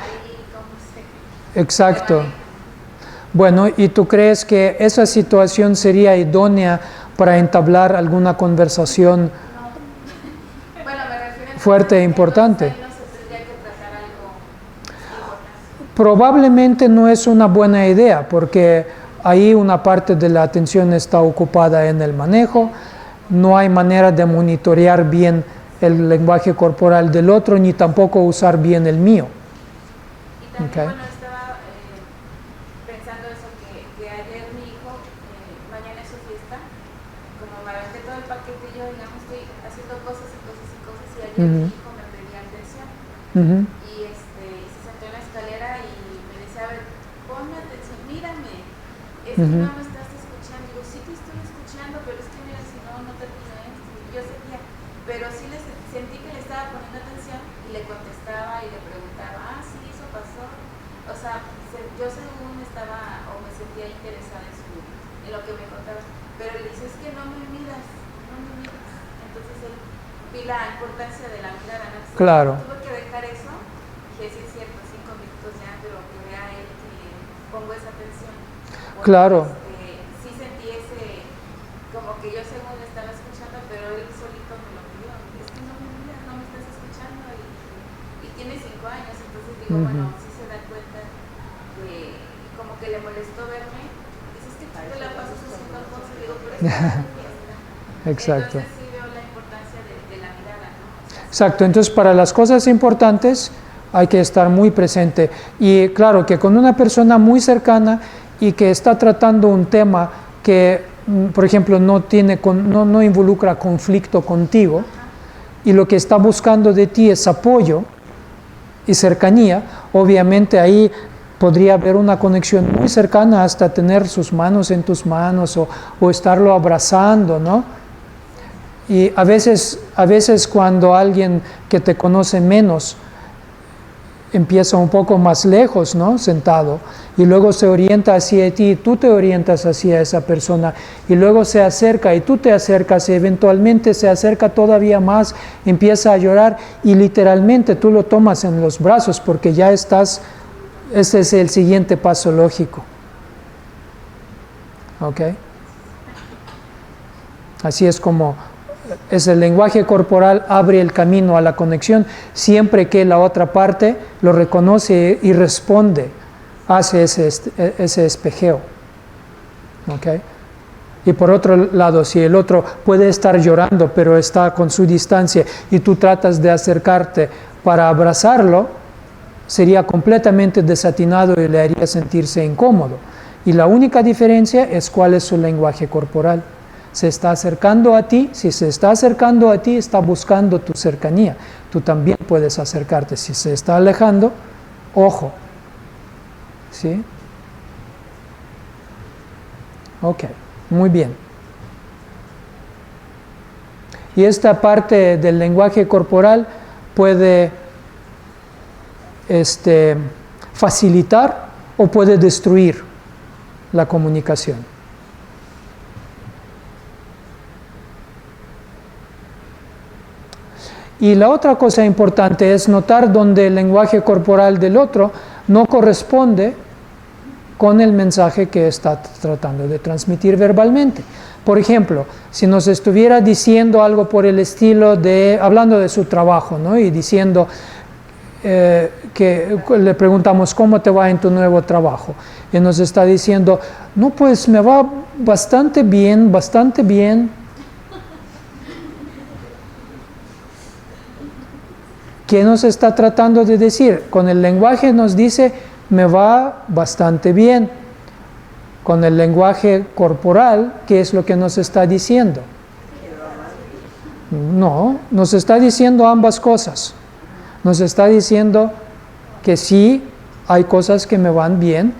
ahí como se... Exacto. Bueno, ¿y tú crees que esa situación sería idónea para entablar alguna conversación Bueno, me refiero a fuerte e importante? ahí no se tendría que tratar algo importante. Probablemente no es una buena idea, porque ahí una parte de la atención está ocupada en el manejo, no hay manera de monitorear bien el lenguaje corporal del otro, ni tampoco usar bien el mío. Y también, Okay. bueno, estaba pensando eso, que ayer mi hijo, mañana es su fiesta, como me aventé todo el paquete y yo, digamos, estoy haciendo cosas y ayer Uh-huh. mi hijo me pedía atención. Uh-huh. Y se sentó en la escalera y me decía, a ver, ponme atención, mírame, es que Uh-huh. no me estás escuchando. Digo, sí te estoy escuchando, pero es que mira, si no, no termino esto. Y yo sentía, pero sí sentí que le estaba poniendo atención y le contestaba y le preguntaba, sí, eso pasó. O sea, yo según estaba o me sentía interesada en lo que me contaba, pero le dice, es que no me miras. Entonces él vi la importancia de la mirada, ¿no? Entonces, Claro. tuve que dejar eso, que sí es cierto, 5 minutos ya, pero que vea él que pongo esa atención. Porque, Claro. sí sentí ese, como que yo según le estaba escuchando, pero él solito me lo pidió. Es que no me miras, no me estás escuchando, y tiene 5 años, entonces digo, Uh-huh. bueno, sí se da cuenta que como que le molestó verme. Dices que tú te la pasas haciendo cosas, digo, pero es que no me fiesta. Exacto. Entonces sí veo la importancia de la mirada, ¿no? O sea, Exacto, entonces para las cosas importantes hay que estar muy presente. Y claro que con una persona muy cercana y que está tratando un tema que, por ejemplo, no involucra conflicto contigo, y lo que está buscando de ti es apoyo, y cercanía, obviamente ahí podría haber una conexión muy cercana hasta tener sus manos en tus manos o estarlo abrazando, ¿no? Y a veces cuando alguien que te conoce menos empieza un poco más lejos, ¿no? Sentado, y luego se orienta hacia ti, tú te orientas hacia esa persona, y luego se acerca y tú te acercas, y eventualmente se acerca todavía más, empieza a llorar, y literalmente tú lo tomas en los brazos porque ya estás, ese es el siguiente paso lógico. ¿Ok? Así es como el lenguaje corporal abre el camino a la conexión siempre que la otra parte lo reconoce y responde, hace ese espejeo. ¿Okay? Y por otro lado, si el otro puede estar llorando pero está con su distancia y tú tratas de acercarte para abrazarlo, sería completamente desatinado y le haría sentirse incómodo. Y la única diferencia es cuál es su lenguaje corporal. Se está acercando a ti, si se está acercando a ti, está buscando tu cercanía. Tú también puedes acercarte. Si se está alejando, ojo. ¿Sí? Ok, muy bien. Y esta parte del lenguaje corporal puede facilitar o puede destruir la comunicación. Y la otra cosa importante es notar donde el lenguaje corporal del otro no corresponde con el mensaje que está tratando de transmitir verbalmente. Por ejemplo, si nos estuviera diciendo algo por el estilo de, hablando de su trabajo, ¿no? Y diciendo que le preguntamos ¿cómo te va en tu nuevo trabajo? Y nos está diciendo, no, pues me va bastante bien, bastante bien. ¿Qué nos está tratando de decir? Con el lenguaje nos dice, me va bastante bien. Con el lenguaje corporal, ¿qué es lo que nos está diciendo? No, nos está diciendo ambas cosas. Nos está diciendo que sí, hay cosas que me van bien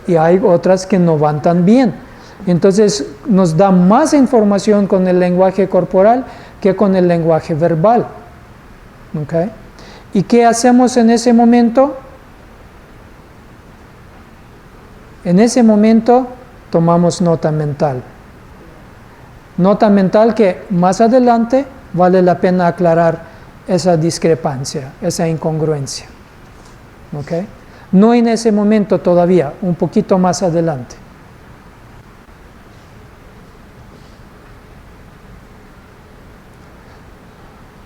y hay otras que no van tan bien. Entonces, nos da más información con el lenguaje corporal que con el lenguaje verbal. ¿Okay? ¿Y qué hacemos en ese momento? En ese momento tomamos nota mental. Nota mental que más adelante vale la pena aclarar esa discrepancia, esa incongruencia. ¿Okay? No en ese momento todavía, un poquito más adelante.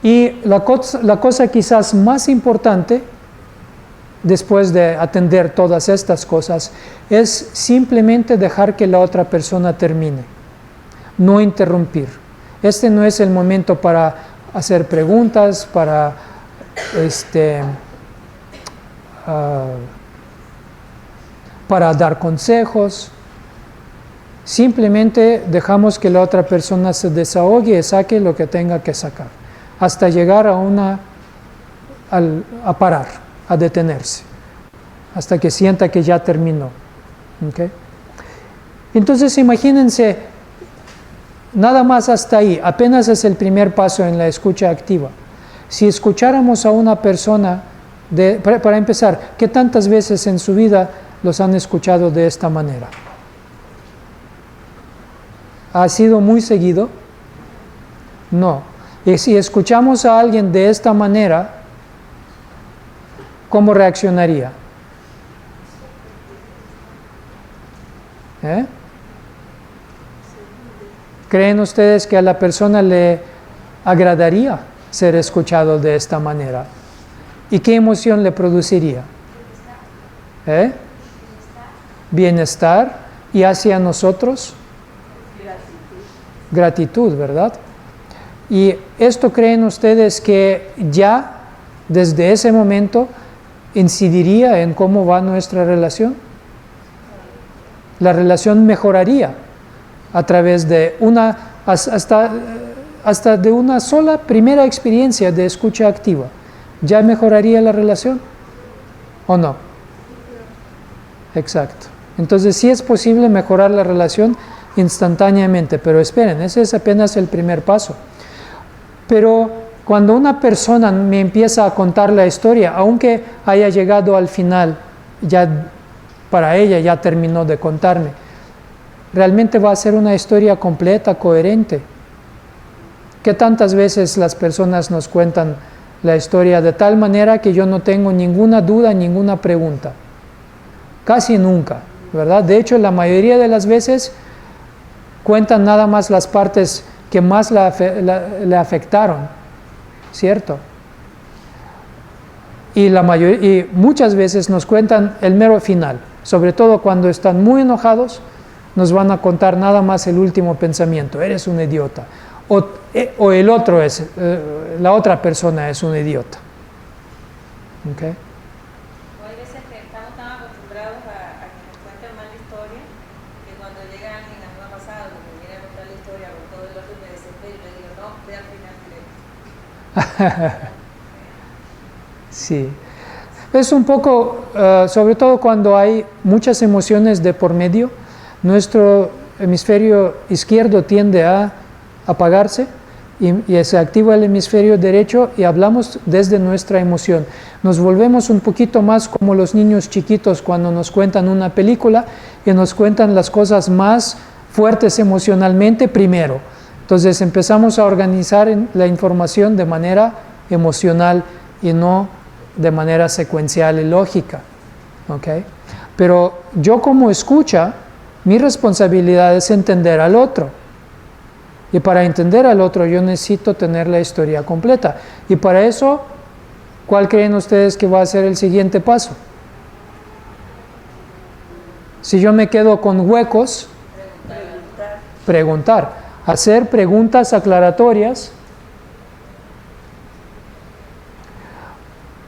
Y la cosa quizás más importante, después de atender todas estas cosas, es simplemente dejar que la otra persona termine, no interrumpir. Este no es el momento para hacer preguntas, para dar consejos. Simplemente dejamos que la otra persona se desahogue y saque lo que tenga que sacar, hasta llegar a parar, a detenerse, hasta que sienta que ya terminó. ¿Okay? Entonces imagínense, nada más hasta ahí, apenas es el primer paso en la escucha activa. Si escucháramos a una persona, para empezar, ¿qué tantas veces en su vida los han escuchado de esta manera? ¿Ha sido muy seguido? No. Y si escuchamos a alguien de esta manera, ¿cómo reaccionaría? ¿Creen ustedes que a la persona le agradaría ser escuchado de esta manera? ¿Y qué emoción le produciría? Bienestar. ¿Y hacia nosotros? Gratitud, ¿verdad? ¿Y esto creen ustedes que ya desde ese momento incidiría en cómo va nuestra relación? La relación mejoraría a través de hasta de una sola primera experiencia de escucha activa. ¿ya mejoraría la relación? ¿O no? Exacto. Entonces sí es posible mejorar la relación instantáneamente, pero esperen, ese es apenas el primer paso. Pero cuando una persona me empieza a contar la historia, aunque haya llegado al final, ya para ella ya terminó de contarme, realmente va a ser una historia completa, coherente. ¿Qué tantas veces las personas nos cuentan la historia de tal manera que yo no tengo ninguna duda, ninguna pregunta? Casi nunca, ¿verdad? De hecho, la mayoría de las veces cuentan nada más las partes que más le afectaron, ¿cierto? Y muchas veces nos cuentan el mero final, sobre todo cuando están muy enojados, nos van a contar nada más el último pensamiento: eres un idiota, o el otro es, la otra persona es un idiota. ¿Okay? O hay veces que estamos tan acostumbrados a que nos cuenten mal la historia, que cuando llega alguien, a mí me ha pasado, que me viene a contar la historia con todo el otro, me desespero y le digo, no, ve al final directo. Sí. Es un poco, sobre todo cuando hay muchas emociones de por medio, nuestro hemisferio izquierdo tiende a apagarse y se activa el hemisferio derecho y hablamos desde nuestra emoción. Nos volvemos un poquito más como los niños chiquitos cuando nos cuentan una película y nos cuentan las cosas más fuertes emocionalmente primero. Entonces empezamos a organizar la información de manera emocional y no de manera secuencial y lógica. ¿Okay? Pero yo como escucha, mi responsabilidad es entender al otro. Y para entender al otro yo necesito tener la historia completa. Y para eso, ¿cuál creen ustedes que va a ser el siguiente paso? Si yo me quedo con huecos, preguntar. Hacer preguntas aclaratorias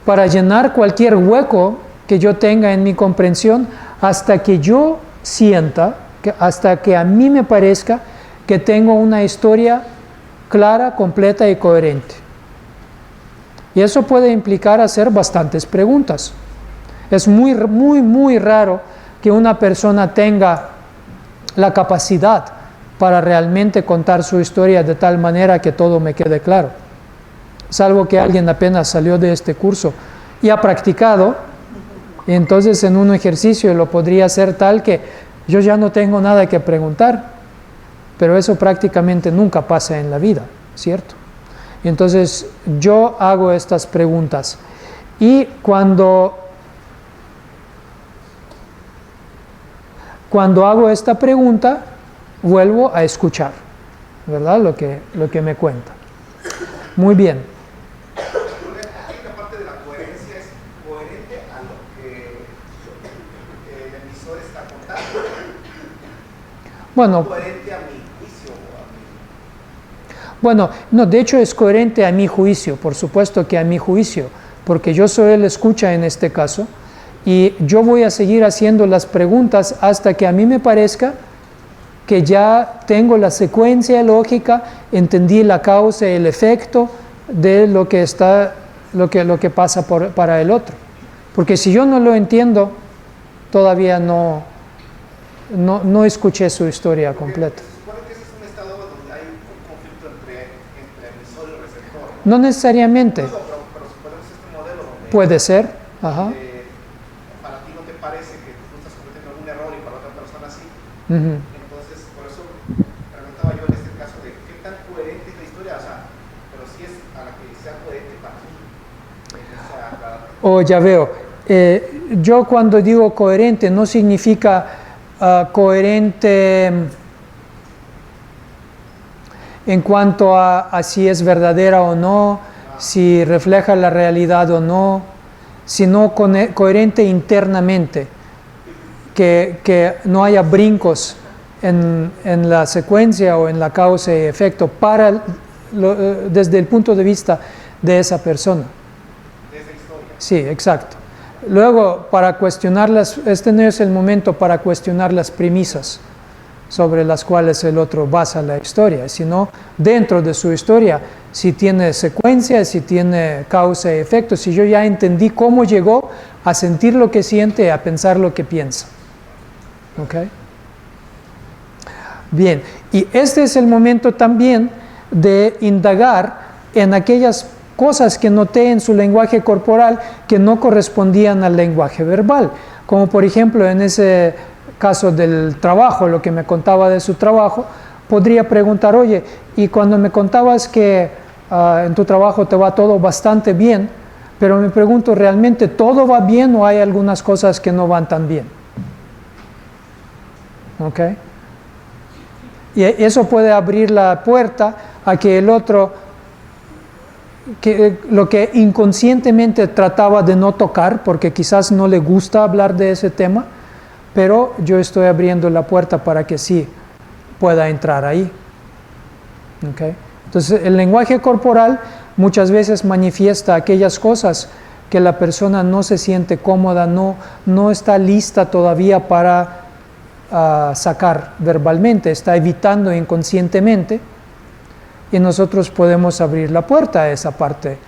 para llenar cualquier hueco que yo tenga en mi comprensión hasta que yo sienta, hasta que a mí me parezca que tengo una historia clara, completa y coherente. Y eso puede implicar hacer bastantes preguntas. Es muy, muy, muy raro que una persona tenga la capacidad para realmente contar su historia de tal manera que todo me quede claro. Salvo que alguien apenas salió de este curso y ha practicado, y entonces en un ejercicio lo podría hacer tal que yo ya no tengo nada que preguntar, pero eso prácticamente nunca pasa en la vida, ¿cierto? Y entonces yo hago estas preguntas y cuando hago esta pregunta vuelvo a escuchar, ¿verdad? Lo que me cuenta. Muy bien. La parte de la coherencia es coherente a lo que el emisor está contando. Bueno, Coherente a mi juicio o a mi... Bueno, no, de hecho es coherente a mi juicio, por supuesto que a mi juicio, porque yo soy el escucha en este caso, y yo voy a seguir haciendo las preguntas hasta que a mí me parezca que ya tengo la secuencia lógica, entendí la causa y el efecto de lo que pasa para el otro. Porque si yo no lo entiendo, todavía no escuché su historia completa. Se supone que ese es un estado donde hay un conflicto entre emisor y receptor. No necesariamente. No, pero suponemos este modelo donde... Puede ser. Ajá. Para ti no te parece que tú estás cometiendo algún error y para otra persona sí. Uh-huh. Entonces, por eso preguntaba yo en este caso de qué tan coherente es la historia, o sea, pero si es a la que sea coherente para ti. Ya veo. Yo cuando digo coherente no significa coherente en cuanto a si es verdadera o no, si refleja la realidad o no, sino coherente internamente, que no haya brincos en la secuencia o en la causa y efecto desde el punto de vista de esa persona. De esa historia. Sí, exacto. Luego, para cuestionarlas, este no es el momento para cuestionar las premisas, sobre las cuales el otro basa la historia, sino dentro de su historia, si tiene secuencia, si tiene causa y efecto, si yo ya entendí cómo llegó a sentir lo que siente, a pensar lo que piensa. ¿Ok? Bien, y este es el momento también de indagar en aquellas cosas que noté en su lenguaje corporal que no correspondían al lenguaje verbal, como por ejemplo en ese caso del trabajo, lo que me contaba de su trabajo, podría preguntar, oye, y cuando me contabas que en tu trabajo te va todo bastante bien, pero me pregunto, ¿realmente todo va bien o hay algunas cosas que no van tan bien? ¿Ok? Y eso puede abrir la puerta a que el otro, que lo que inconscientemente trataba de no tocar, porque quizás no le gusta hablar de ese tema, pero yo estoy abriendo la puerta para que sí pueda entrar ahí. ¿Okay? Entonces, el lenguaje corporal muchas veces manifiesta aquellas cosas que la persona no se siente cómoda, no está lista todavía para sacar verbalmente, está evitando inconscientemente, y nosotros podemos abrir la puerta a esa parte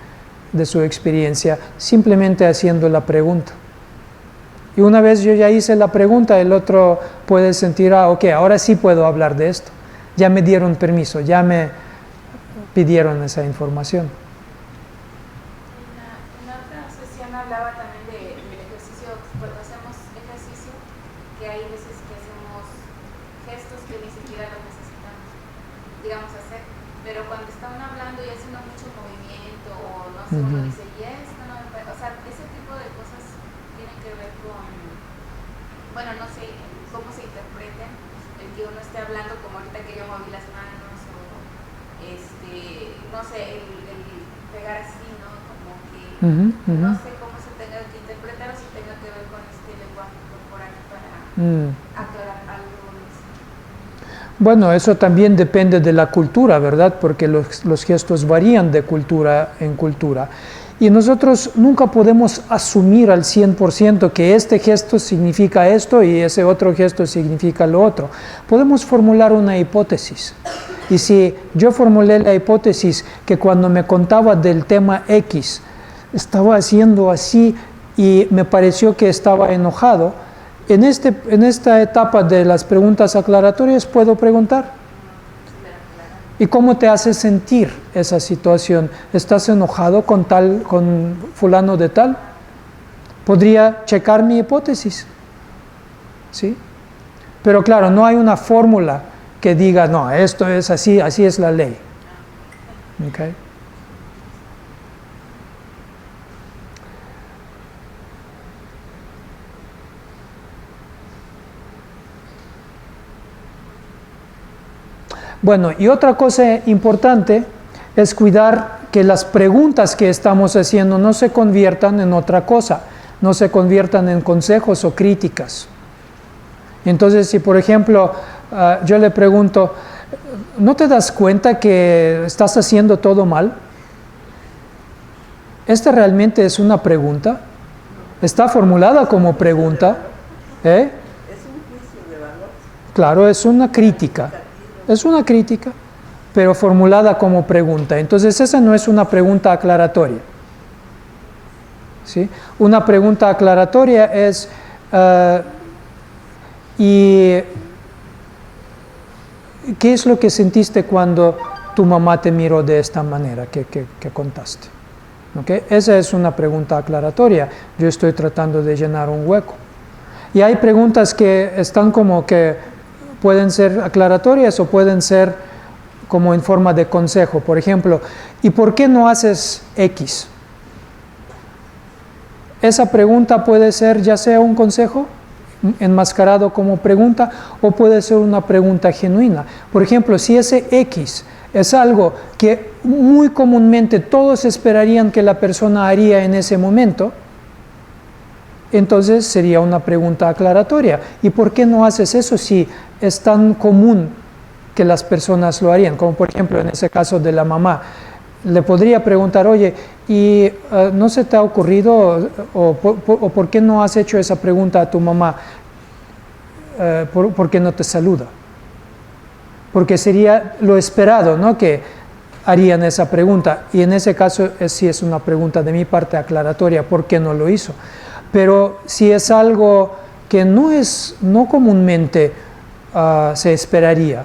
de su experiencia simplemente haciendo la pregunta. Y una vez yo ya hice la pregunta, el otro puede sentir, ok, ahora sí puedo hablar de esto, ya me dieron permiso, ya me pidieron esa información. En otra sesión hablaba también del ejercicio, cuando hacemos ejercicio, que hay veces que hacemos gestos que ni siquiera los necesitamos, digamos, hacer, pero cuando está uno hablando y hace uno mucho movimiento, o no sé, uno dice, y esto no me parece, o sea, ese tipo de cosas tienen que ver con, bueno, no sé cómo se interpreten, el que uno esté hablando como ahorita que yo moví las manos, o no sé, el pegar así, ¿no? Como que no sé cómo se tenga que interpretar o si tenga que ver con este lenguaje corporal para aclarar algo. Bueno, eso también depende de la cultura, ¿verdad? Porque los gestos varían de cultura en cultura. Y nosotros nunca podemos asumir al 100% que este gesto significa esto y ese otro gesto significa lo otro. Podemos formular una hipótesis. Y si yo formulé la hipótesis que cuando me contaba del tema X estaba haciendo así y me pareció que estaba enojado, en esta etapa de las preguntas aclaratorias puedo preguntar: ¿y cómo te hace sentir esa situación? ¿Estás enojado con fulano de tal? Podría checar mi hipótesis, ¿sí? Pero claro, no hay una fórmula que diga, no, esto es así, así es la ley. ¿Okay? Bueno, y otra cosa importante es cuidar que las preguntas que estamos haciendo no se conviertan en otra cosa, no se conviertan en consejos o críticas. Entonces, si por ejemplo yo le pregunto, ¿no te das cuenta que estás haciendo todo mal? ¿Esta realmente es una pregunta? ¿Está formulada como pregunta? Es un juicio de valor. Claro, es una crítica. Es una crítica, pero formulada como pregunta. Entonces, esa no es una pregunta aclaratoria. ¿Sí? Una pregunta aclaratoria es, ¿y qué es lo que sentiste cuando tu mamá te miró de esta manera que contaste? ¿Okay? Esa es una pregunta aclaratoria. Yo estoy tratando de llenar un hueco. Y hay preguntas que están como que pueden ser aclaratorias o pueden ser como en forma de consejo. Por ejemplo, ¿y por qué no haces X? Esa pregunta puede ser ya sea un consejo enmascarado como pregunta o puede ser una pregunta genuina. Por ejemplo, si ese X es algo que muy comúnmente todos esperarían que la persona haría en ese momento, entonces sería una pregunta aclaratoria. ¿Y por qué no haces eso si es tan común que las personas lo harían? Como por ejemplo en ese caso de la mamá. Le podría preguntar, oye, ¿y no se te ha ocurrido o por qué no has hecho esa pregunta a tu mamá? ¿Por qué no te saluda? porque sería lo esperado, ¿no?, que harían esa pregunta. Y en ese caso sí es una pregunta de mi parte aclaratoria, ¿por qué no lo hizo? Pero si es algo que no comúnmente se esperaría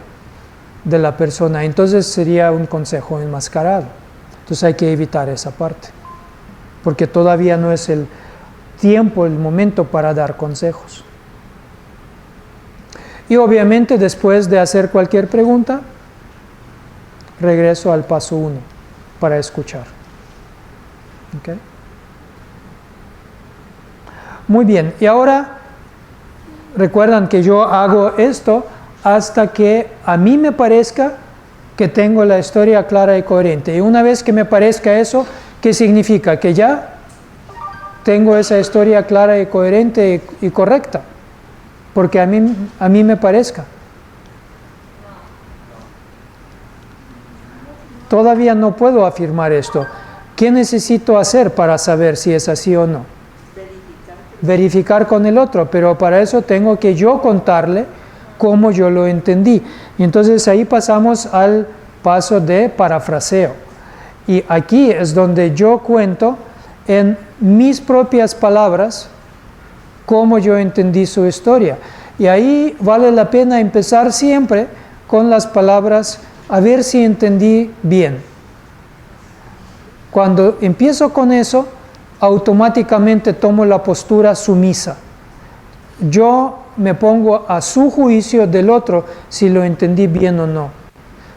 de la persona, entonces sería un consejo enmascarado. Entonces hay que evitar esa parte, porque todavía no es el tiempo, el momento para dar consejos. Y obviamente después de hacer cualquier pregunta, regreso al paso 1 para escuchar. ¿Okay? Muy bien, y ahora recuerdan que yo hago esto hasta que a mí me parezca que tengo la historia clara y coherente. Y una vez que me parezca eso, ¿qué significa? Que ya tengo esa historia clara y coherente y correcta, porque a mí me parezca. Todavía no puedo afirmar esto. ¿Qué necesito hacer para saber si es así o no? Verificar con el otro, pero para eso tengo que yo contarle cómo yo lo entendí. Y entonces ahí pasamos al paso de parafraseo. Y aquí es donde yo cuento en mis propias palabras cómo yo entendí su historia. Y ahí vale la pena empezar siempre con las palabras, a ver si entendí bien. Cuando empiezo con eso, automáticamente tomo la postura sumisa. Yo me pongo a su juicio del otro si lo entendí bien o no.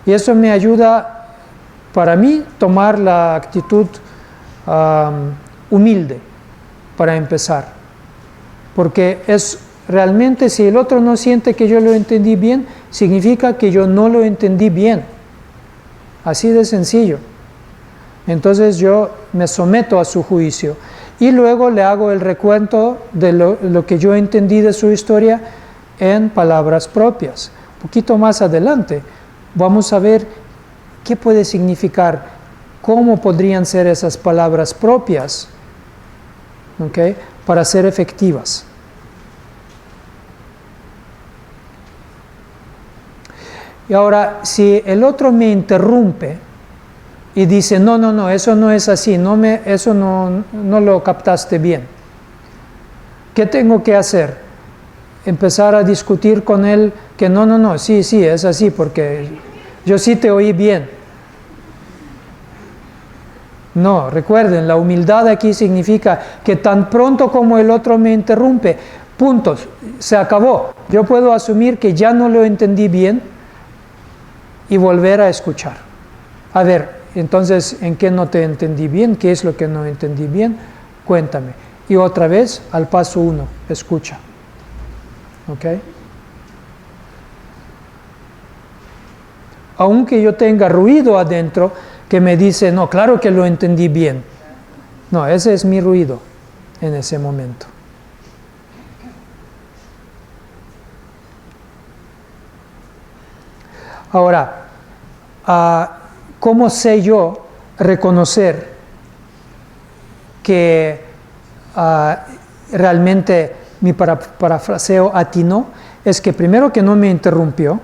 Y eso me ayuda, para mí, tomar la actitud humilde para empezar. Porque es realmente, si el otro no siente que yo lo entendí bien, significa que yo no lo entendí bien. Así de sencillo. Entonces yo me someto a su juicio y luego le hago el recuento de lo que yo entendí de su historia en palabras propias. Un poquito más adelante vamos a ver qué puede significar, cómo podrían ser esas palabras propias, ¿okay?, para ser efectivas. Y ahora, si el otro me interrumpe y dice, no, eso no es así, eso no lo captaste bien, ¿qué tengo que hacer? Empezar a discutir con él que no, sí, es así, porque yo sí te oí bien. No, recuerden, la humildad aquí significa que tan pronto como el otro me interrumpe, puntos, se acabó. Yo puedo asumir que ya no lo entendí bien y volver a escuchar. A ver, entonces, ¿en qué no te entendí bien? ¿Qué es lo que no entendí bien? Cuéntame. Y otra vez, al paso 1, escucha. ¿Ok? Aunque yo tenga ruido adentro que me dice, no, claro que lo entendí bien. No, ese es mi ruido en ese momento. Ahora, ¿cómo sé yo reconocer que realmente mi parafraseo atinó? Es que primero que no me interrumpió,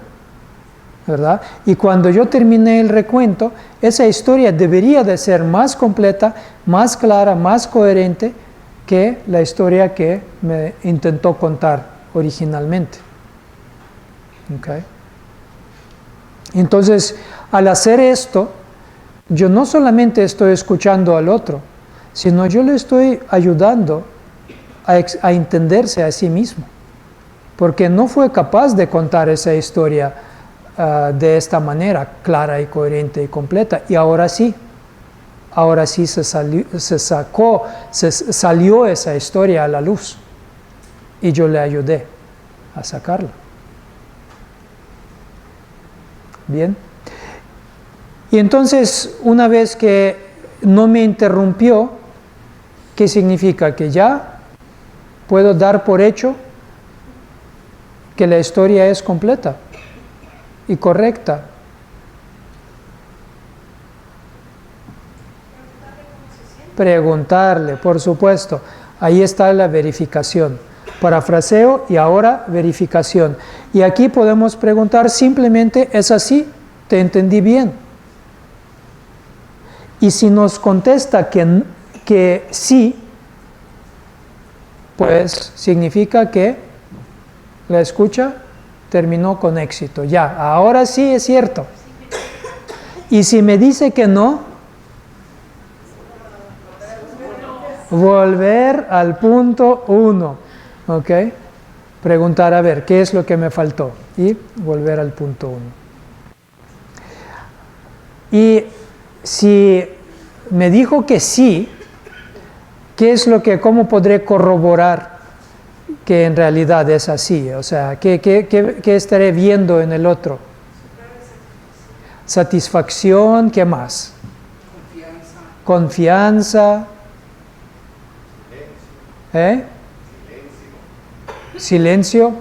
¿verdad? Y cuando yo terminé el recuento, esa historia debería de ser más completa, más clara, más coherente que la historia que me intentó contar originalmente. ¿Okay? Entonces, al hacer esto, yo no solamente estoy escuchando al otro, sino yo le estoy ayudando a entenderse a sí mismo, porque no fue capaz de contar esa historia de esta manera, clara y coherente y completa, y ahora sí salió esa historia a la luz, y yo le ayudé a sacarla. Bien. Y entonces, una vez que no me interrumpió, ¿qué significa? Que ya puedo dar por hecho que la historia es completa y correcta. Preguntarle, por supuesto. Ahí está la verificación. parafraseo y ahora verificación. Y aquí podemos preguntar simplemente, ¿es así? ¿Te entendí bien? Y si nos contesta que sí, pues significa que la escucha terminó con éxito. Ya, ahora sí es cierto. Y si me dice que no, volver al punto 1. ¿Ok? Preguntar, a ver, ¿qué es lo que me faltó? Y volver al punto 1. Y si me dijo que sí, ¿cómo podré corroborar que en realidad es así? O sea, ¿qué estaré viendo en el otro? Satisfacción, ¿qué más? Confianza. Silencio.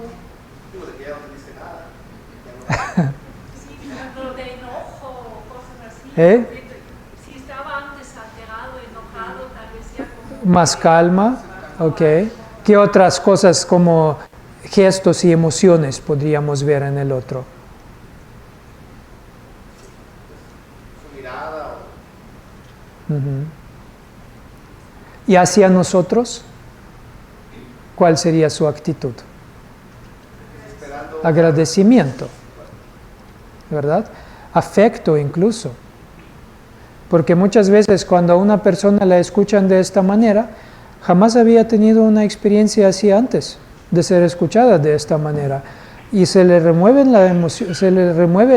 De enojo o cosas así. Si estaba antes alterado, enojado, tal vez ya como... Más calma, ok. ¿Qué otras cosas como gestos y emociones podríamos ver en el otro? Su mirada. ¿Y hacia nosotros? ¿Cuál sería su actitud? Agradecimiento, ¿verdad? Afecto incluso. Porque muchas veces cuando a una persona la escuchan de esta manera, jamás había tenido una experiencia así antes, de ser escuchada de esta manera. Y se le remueve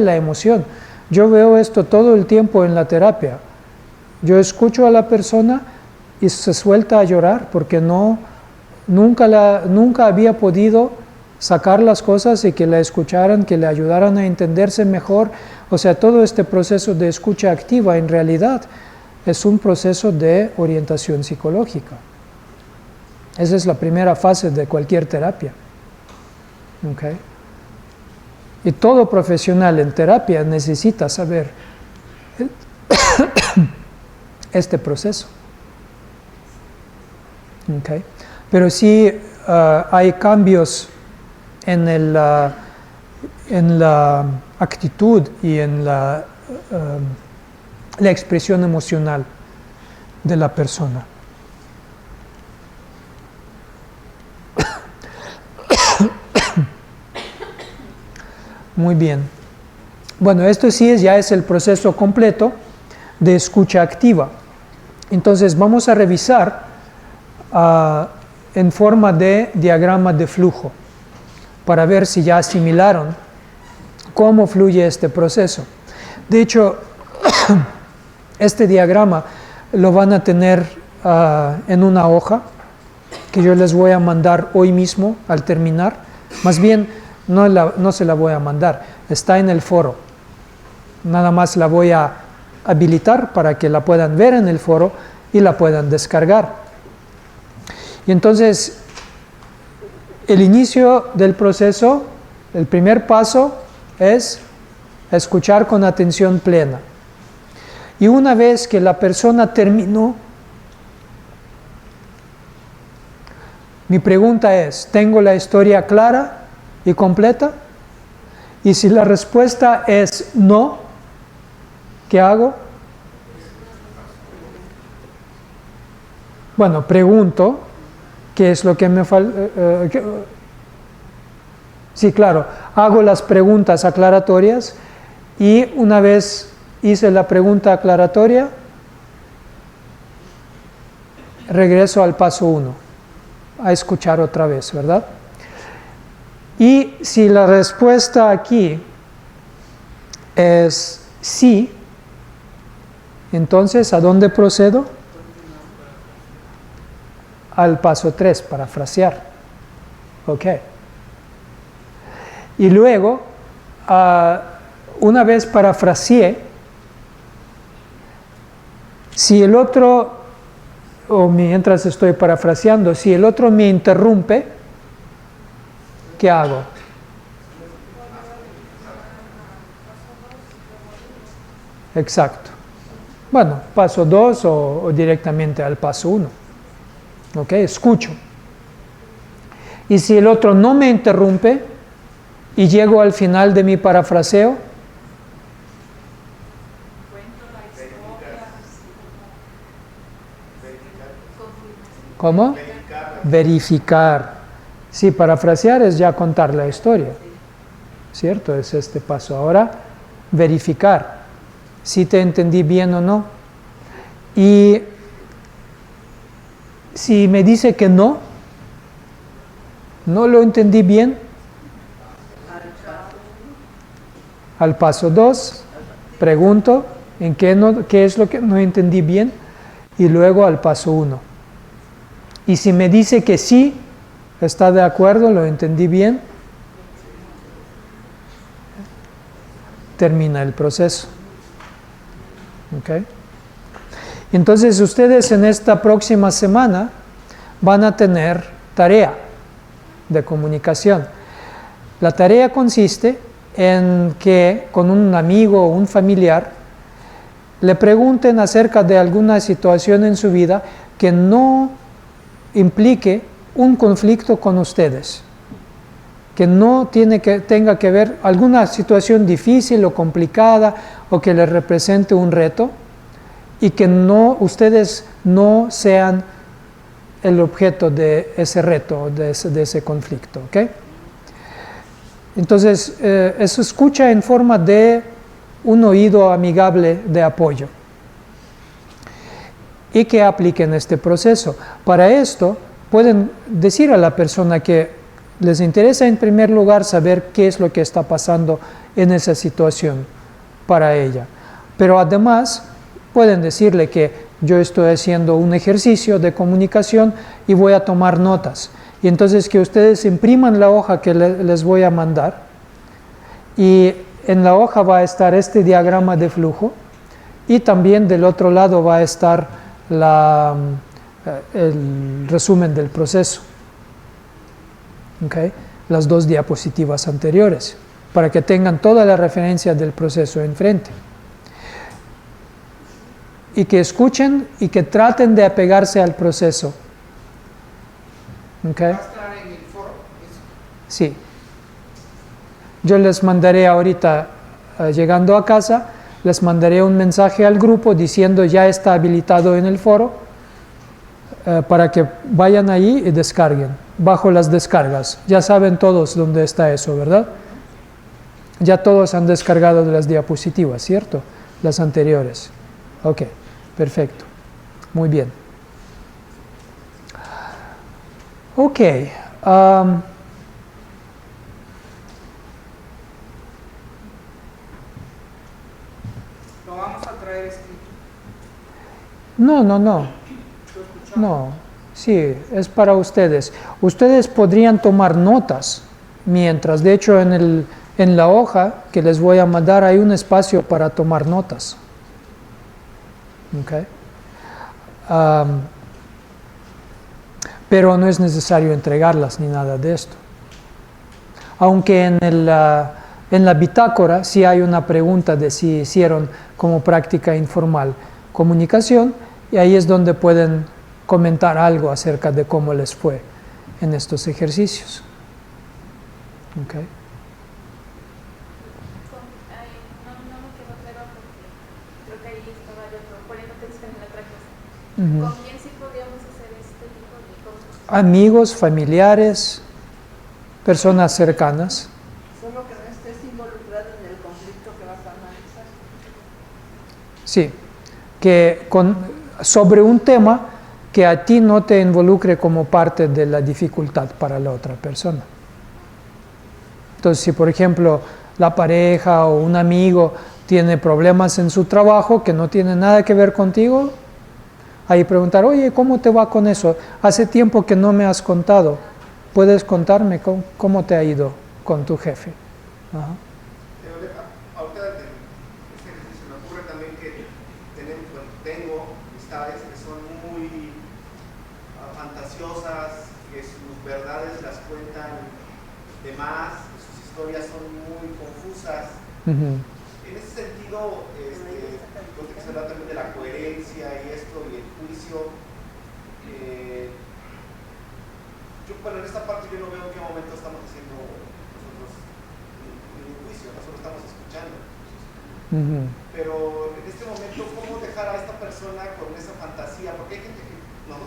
la emoción. Yo veo esto todo el tiempo en la terapia. Yo escucho a la persona y se suelta a llorar porque nunca había podido sacar las cosas y que la escucharan, que le ayudaran a entenderse mejor. O sea, todo este proceso de escucha activa en realidad es un proceso de orientación psicológica. Esa es la primera fase de cualquier terapia. ¿Okay? Y todo profesional en terapia necesita saber este proceso. ¿Okay? Pero sí hay cambios en la actitud y en la expresión emocional de la persona. Muy bien. Bueno, esto sí ya es el proceso completo de escucha activa. Entonces vamos a revisar en forma de diagrama de flujo para ver si ya asimilaron cómo fluye este proceso. De hecho, este diagrama lo van a tener en una hoja que yo les voy a mandar hoy mismo al terminar. Más bien, no se la voy a mandar, está en el foro. Nada más la voy a habilitar para que la puedan ver en el foro y la puedan descargar. Y entonces, el inicio del proceso, el primer paso es escuchar con atención plena. Y una vez que la persona terminó, mi pregunta es, ¿tengo la historia clara y completa? Y si la respuesta es no, ¿qué hago? Bueno, pregunto, ¿qué es lo que me falta? Sí, claro, hago las preguntas aclaratorias y una vez hice la pregunta aclaratoria, regreso al paso 1, a escuchar otra vez, ¿verdad? Y si la respuesta aquí es sí, entonces, ¿a dónde procedo? Al paso 3, parafrasear. Ok. Y luego, una vez parafraseé, si el otro, o mientras estoy parafraseando, si el otro me interrumpe, ¿qué hago? Exacto. Bueno, paso 2 o directamente al paso 1. ¿Ok? Escucho. Y si el otro no me interrumpe y llego al final de mi parafraseo, ¿cómo? Verificar. Sí, parafrasear es ya contar la historia, ¿cierto? Es este paso. Ahora, verificar si te entendí bien o no. Y si me dice que no lo entendí bien, al paso 2, pregunto en qué es lo que no entendí bien, y luego al paso 1. Y si me dice que sí, está de acuerdo, lo entendí bien, termina el proceso. ¿Ok? Entonces ustedes en esta próxima semana van a tener tarea de comunicación. La tarea consiste en que con un amigo o un familiar le pregunten acerca de alguna situación en su vida que no implique un conflicto con ustedes, que no tenga que ver alguna situación difícil o complicada o que les represente un reto, y que ustedes no sean el objeto de ese reto, de ese conflicto. ¿Okay? Entonces, eso escucha en forma de un oído amigable de apoyo. Y que apliquen este proceso. Para esto, pueden decir a la persona que les interesa en primer lugar saber qué es lo que está pasando en esa situación para ella. Pero además, pueden decirle que yo estoy haciendo un ejercicio de comunicación y voy a tomar notas. Y entonces que ustedes impriman la hoja que les voy a mandar, y en la hoja va a estar este diagrama de flujo, y también del otro lado va a estar el resumen del proceso. ¿Okay? Las 2 diapositivas anteriores, para que tengan toda la referencia del proceso enfrente. Y que escuchen y que traten de apegarse al proceso. ¿Okay? Sí. Yo les mandaré ahorita, llegando a casa, les mandaré un mensaje al grupo diciendo ya está habilitado en el foro, para que vayan ahí y descarguen, bajo las descargas. Ya saben todos dónde está eso, ¿verdad? Ya todos han descargado de las diapositivas, ¿cierto? Las anteriores. Ok. Perfecto, muy bien. Ok, ¿Lo vamos a traer escrito? No, sí, es para ustedes. Ustedes podrían tomar notas mientras, de hecho en la hoja que les voy a mandar hay un espacio para tomar notas. Okay. Pero no es necesario entregarlas ni nada de esto. Aunque en la bitácora sí hay una pregunta de si hicieron como práctica informal comunicación, y ahí es donde pueden comentar algo acerca de cómo les fue en estos ejercicios. Okay. ¿Con quién sí podríamos hacer este tipo de cosas? Amigos, familiares, personas cercanas. Solo que no estés involucrado en el conflicto que vas a analizar. Sí, que sobre un tema que a ti no te involucre como parte de la dificultad para la otra persona. Entonces, si por ejemplo la pareja o un amigo tiene problemas en su trabajo que no tienen nada que ver contigo, ahí preguntar, oye, ¿cómo te va con eso? Hace tiempo que no me has contado. ¿Puedes contarme cómo te ha ido con tu jefe? Ajá. Ahorita de este ejercicio me ocurre también que tengo amistades que son muy fantasiosas, que sus verdades las cuentan de más, que sus historias son muy confusas. En ese sentido, lo que se habla también de la coherencia y esto y el juicio, bueno, en esta parte yo no veo en qué momento estamos haciendo nosotros un juicio, nosotros estamos escuchando. Pero en este momento, ¿cómo dejar a esta persona con esa fantasía? Porque hay gente que, bueno,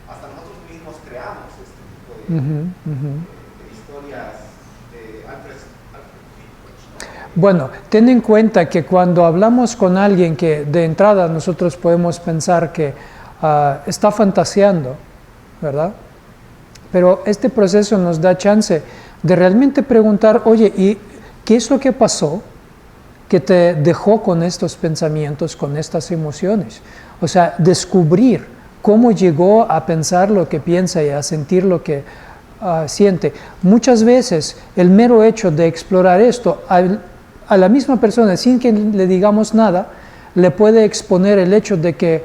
hasta nosotros mismos creamos este tipo de historias de Alfred Hitchcock. Bueno, ten en cuenta que cuando hablamos con alguien que de entrada nosotros podemos pensar que está fantaseando, ¿verdad? Pero este proceso nos da chance de realmente preguntar, oye, ¿y qué es lo que pasó que te dejó con estos pensamientos, con estas emociones? O sea, descubrir cómo llegó a pensar lo que piensa y a sentir lo que siente. Muchas veces el mero hecho de explorar esto a la misma persona, sin que le digamos nada, le puede exponer el hecho de que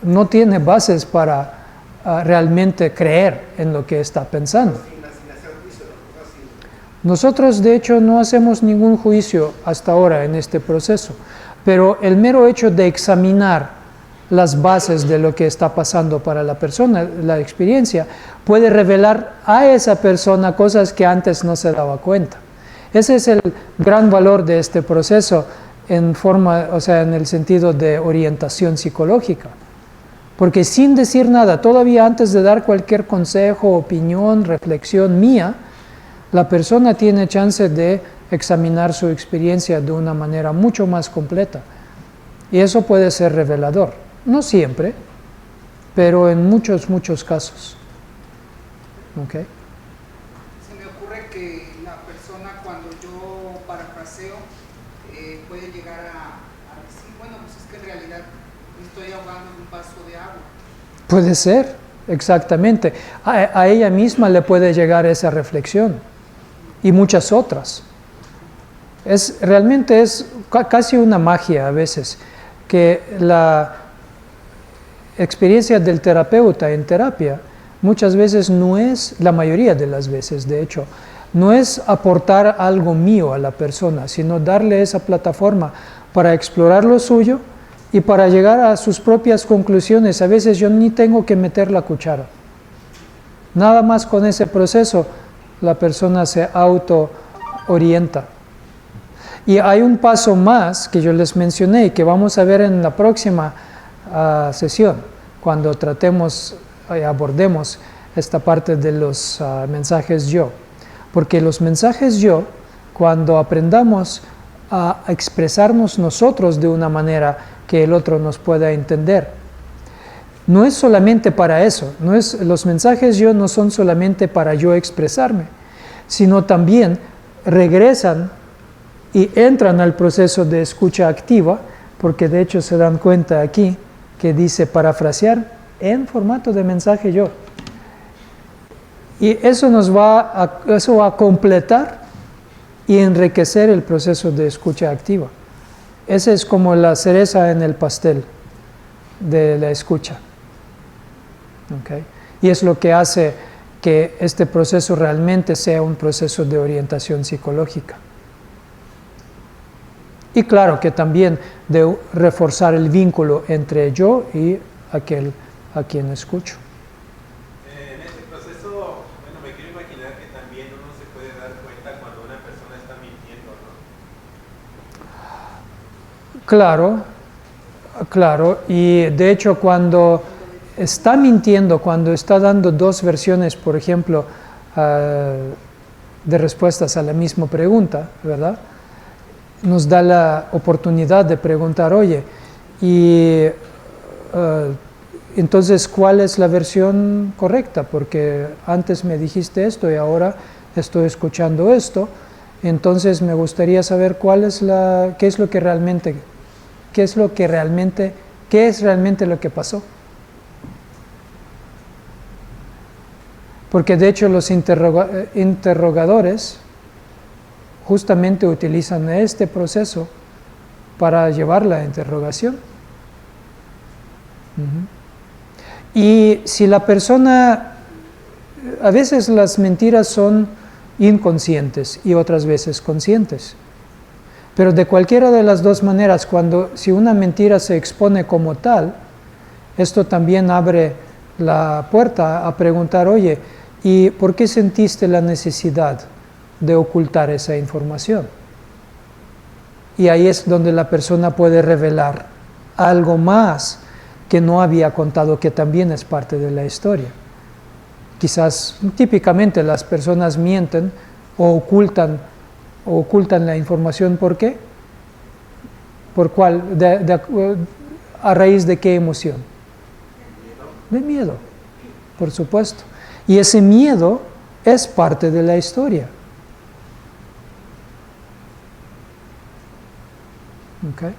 no tiene bases para realmente creer en lo que está pensando. Nosotros, de hecho, no hacemos ningún juicio hasta ahora en este proceso, pero el mero hecho de examinar las bases de lo que está pasando para la persona, la experiencia, puede revelar a esa persona cosas que antes no se daba cuenta. Ese es el gran valor de este proceso en forma, o sea, en el sentido de orientación psicológica. Porque sin decir nada, todavía antes de dar cualquier consejo, opinión, reflexión mía, la persona tiene chance de examinar su experiencia de una manera mucho más completa. Y eso puede ser revelador. No siempre, pero en muchos casos. ¿Okay? Se me ocurre que la persona, cuando yo parafraseo, puede llegar a decir, bueno, pues es que en realidad me estoy ahogando en un vaso de agua. Puede ser, exactamente. A ella misma le puede llegar esa reflexión y muchas otras. Realmente es casi una magia a veces, que la experiencia del terapeuta en terapia muchas veces no es, la mayoría de las veces de hecho, no es aportar algo mío a la persona, sino darle esa plataforma para explorar lo suyo y para llegar a sus propias conclusiones. A veces yo ni tengo que meter la cuchara. Nada más con ese proceso la persona se auto-orienta. Y hay un paso más que yo les mencioné y que vamos a ver en la próxima sesión, cuando tratemos y abordemos esta parte de los mensajes yo. Porque los mensajes yo, cuando aprendamos a expresarnos nosotros de una manera que el otro nos pueda entender, no es solamente para eso, los mensajes yo no son solamente para yo expresarme, sino también regresan y entran al proceso de escucha activa, porque de hecho se dan cuenta aquí que dice parafrasear en formato de mensaje yo. Y eso va a completar y enriquecer el proceso de escucha activa. Esa es como la cereza en el pastel de la escucha. ¿Okay? Y es lo que hace que este proceso realmente sea un proceso de orientación psicológica. Y claro que también de reforzar el vínculo entre yo y aquel a quien escucho. En este proceso, bueno, me quiero imaginar que también uno se puede dar cuenta cuando una persona está mintiendo, ¿no? Claro, y de hecho cuando está mintiendo, cuando está dando dos versiones, por ejemplo, de respuestas a la misma pregunta, ¿verdad? Nos da la oportunidad de preguntar, oye, y entonces, ¿cuál es la versión correcta? Porque antes me dijiste esto y ahora estoy escuchando esto, entonces me gustaría saber qué es realmente lo que pasó. Porque de hecho los interrogadores justamente utilizan este proceso para llevar la interrogación. Y si la persona, a veces las mentiras son inconscientes y otras veces conscientes, pero de cualquiera de las dos maneras, si una mentira se expone como tal, esto también abre la puerta a preguntar, oye, ¿y por qué sentiste la necesidad de ocultar esa información? Y ahí es donde la persona puede revelar algo más que no había contado, que también es parte de la historia. Quizás, típicamente las personas mienten o ocultan la información. ¿Por qué? ¿Por cuál? ¿A raíz de qué emoción? De miedo, por supuesto. Y ese miedo es parte de la historia. Okay.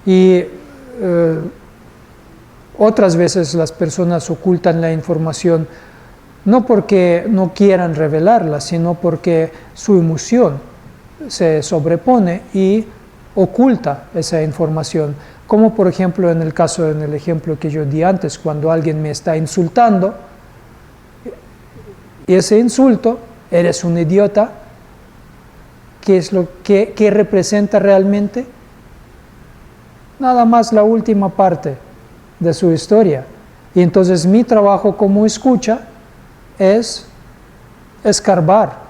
Y otras veces las personas ocultan la información no porque no quieran revelarla, sino porque su emoción se sobrepone y oculta esa información. Como por ejemplo en el ejemplo que yo di antes, cuando alguien me está insultando, y ese insulto, eres un idiota, ¿qué es lo que representa realmente? Nada más la última parte de su historia. Y entonces mi trabajo como escucha es escarbar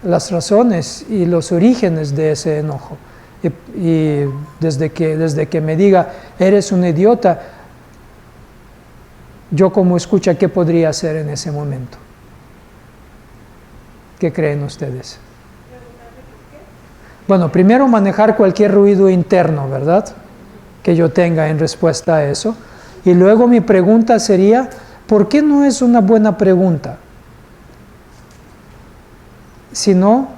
las razones y los orígenes de ese enojo. Y desde que me diga, eres un idiota, yo como escucha, ¿qué podría hacer en ese momento? ¿Qué creen ustedes? Bueno, primero manejar cualquier ruido interno, ¿verdad?, que yo tenga en respuesta a eso. Y luego mi pregunta sería, ¿por qué no es una buena pregunta? Si no,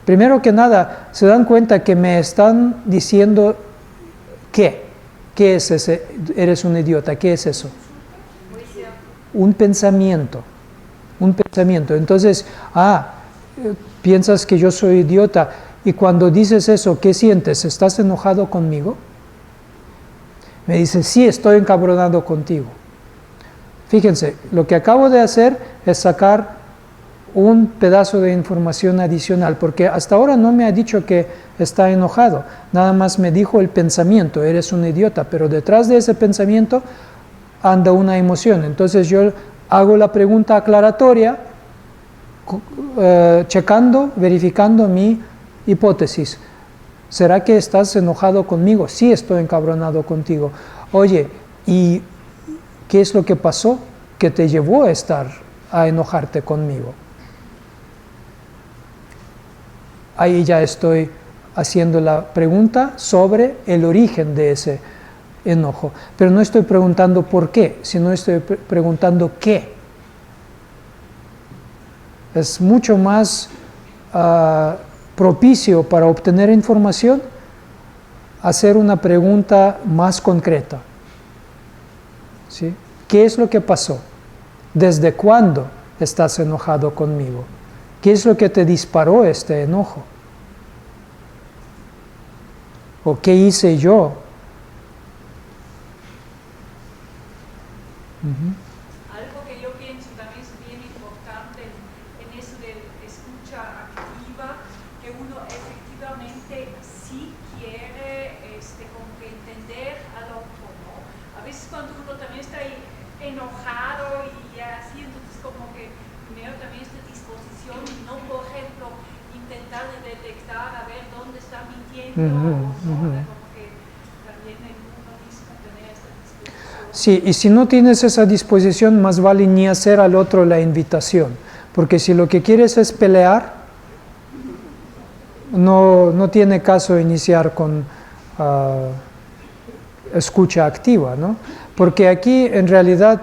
primero que nada, se dan cuenta que me están diciendo ¿qué? ¿Qué es ese? Eres un idiota. ¿Qué es eso? Un pensamiento. Un pensamiento. Entonces, piensas que yo soy idiota. Y cuando dices eso, ¿qué sientes? ¿Estás enojado conmigo? Me dice, sí, estoy encabronado contigo. Fíjense, lo que acabo de hacer es sacar un pedazo de información adicional, porque hasta ahora no me ha dicho que está enojado, nada más me dijo el pensamiento, eres un idiota, pero detrás de ese pensamiento anda una emoción. Entonces yo hago la pregunta aclaratoria, checando, verificando mi hipótesis. ¿Será que estás enojado conmigo? Sí, estoy encabronado contigo. Oye, ¿y qué es lo que pasó que te llevó a enojarte conmigo? Ahí ya estoy haciendo la pregunta sobre el origen de ese enojo. Pero no estoy preguntando por qué, sino estoy preguntando qué. Es mucho más propicio para obtener información hacer una pregunta más concreta. ¿Sí? ¿Qué es lo que pasó? ¿Desde cuándo estás enojado conmigo? ¿Qué es lo que te disparó este enojo? ¿O qué hice yo? Algo que yo pienso también es bien importante en eso de escucha activa, que uno efectivamente sí quiere como que entender al otro, ¿no? A veces cuando uno también está enojado y así, entonces como que primero también esta disposición y no, por ejemplo, intentar detectar a ver dónde está mintiendo o no, como que también en uno mismo tener esta disposición. Sí, y si no tienes esa disposición, más vale ni hacer al otro la invitación, porque si lo que quieres es pelear, no tiene caso iniciar con escucha activa, ¿no? Porque aquí en realidad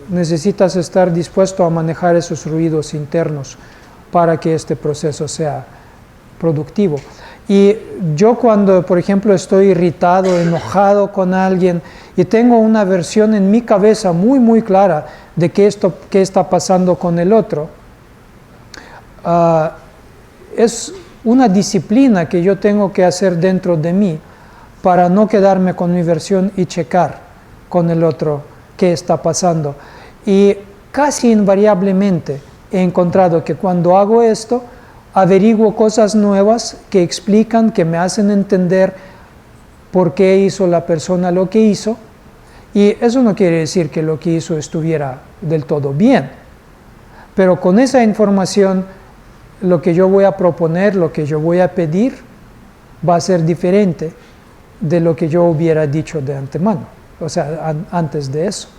necesitas estar dispuesto a manejar esos ruidos internos para que este proceso sea productivo. Y yo cuando, por ejemplo, estoy irritado, enojado con alguien y tengo una versión en mi cabeza muy, muy clara de qué está pasando con el otro, es una disciplina que yo tengo que hacer dentro de mí para no quedarme con mi versión y checar con el otro qué está pasando. Y casi invariablemente he encontrado que cuando hago esto, averiguo cosas nuevas que explican, que me hacen entender por qué hizo la persona lo que hizo, y eso no quiere decir que lo que hizo estuviera del todo bien, pero con esa información lo que yo voy a proponer, lo que yo voy a pedir, va a ser diferente de lo que yo hubiera dicho de antemano, o sea, antes de eso.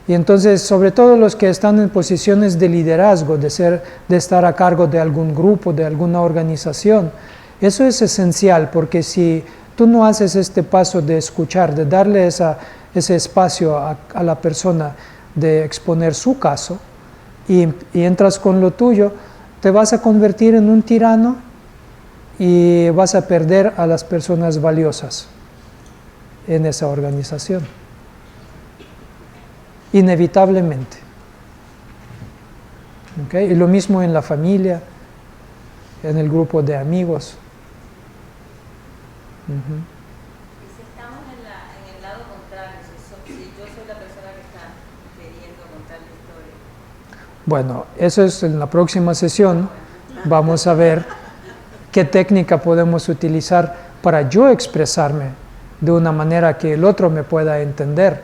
Y entonces, sobre todo los que están en posiciones de liderazgo, de estar a cargo de algún grupo, de alguna organización, eso es esencial, porque si tú no haces este paso de escuchar, de darle ese espacio a la persona de exponer su caso, y entras con lo tuyo, te vas a convertir en un tirano y vas a perder a las personas valiosas en esa organización. Inevitablemente. ¿Okay? Y lo mismo en la familia, en el grupo de amigos. Y si estamos en el lado contrario, si yo soy la persona que está queriendo contar la historia. Bueno, eso es en la próxima sesión. Vamos a ver qué técnica podemos utilizar para yo expresarme de una manera que el otro me pueda entender,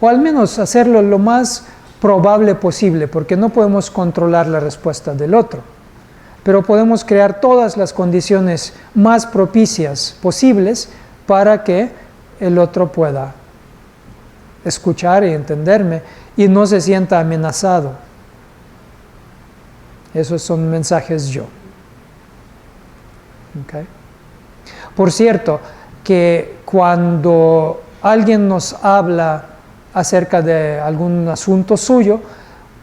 o al menos hacerlo lo más probable posible, porque no podemos controlar la respuesta del otro, pero podemos crear todas las condiciones más propicias posibles para que el otro pueda escuchar y entenderme y no se sienta amenazado. Esos son mensajes yo. Okay. Por cierto, que cuando alguien nos habla acerca de algún asunto suyo,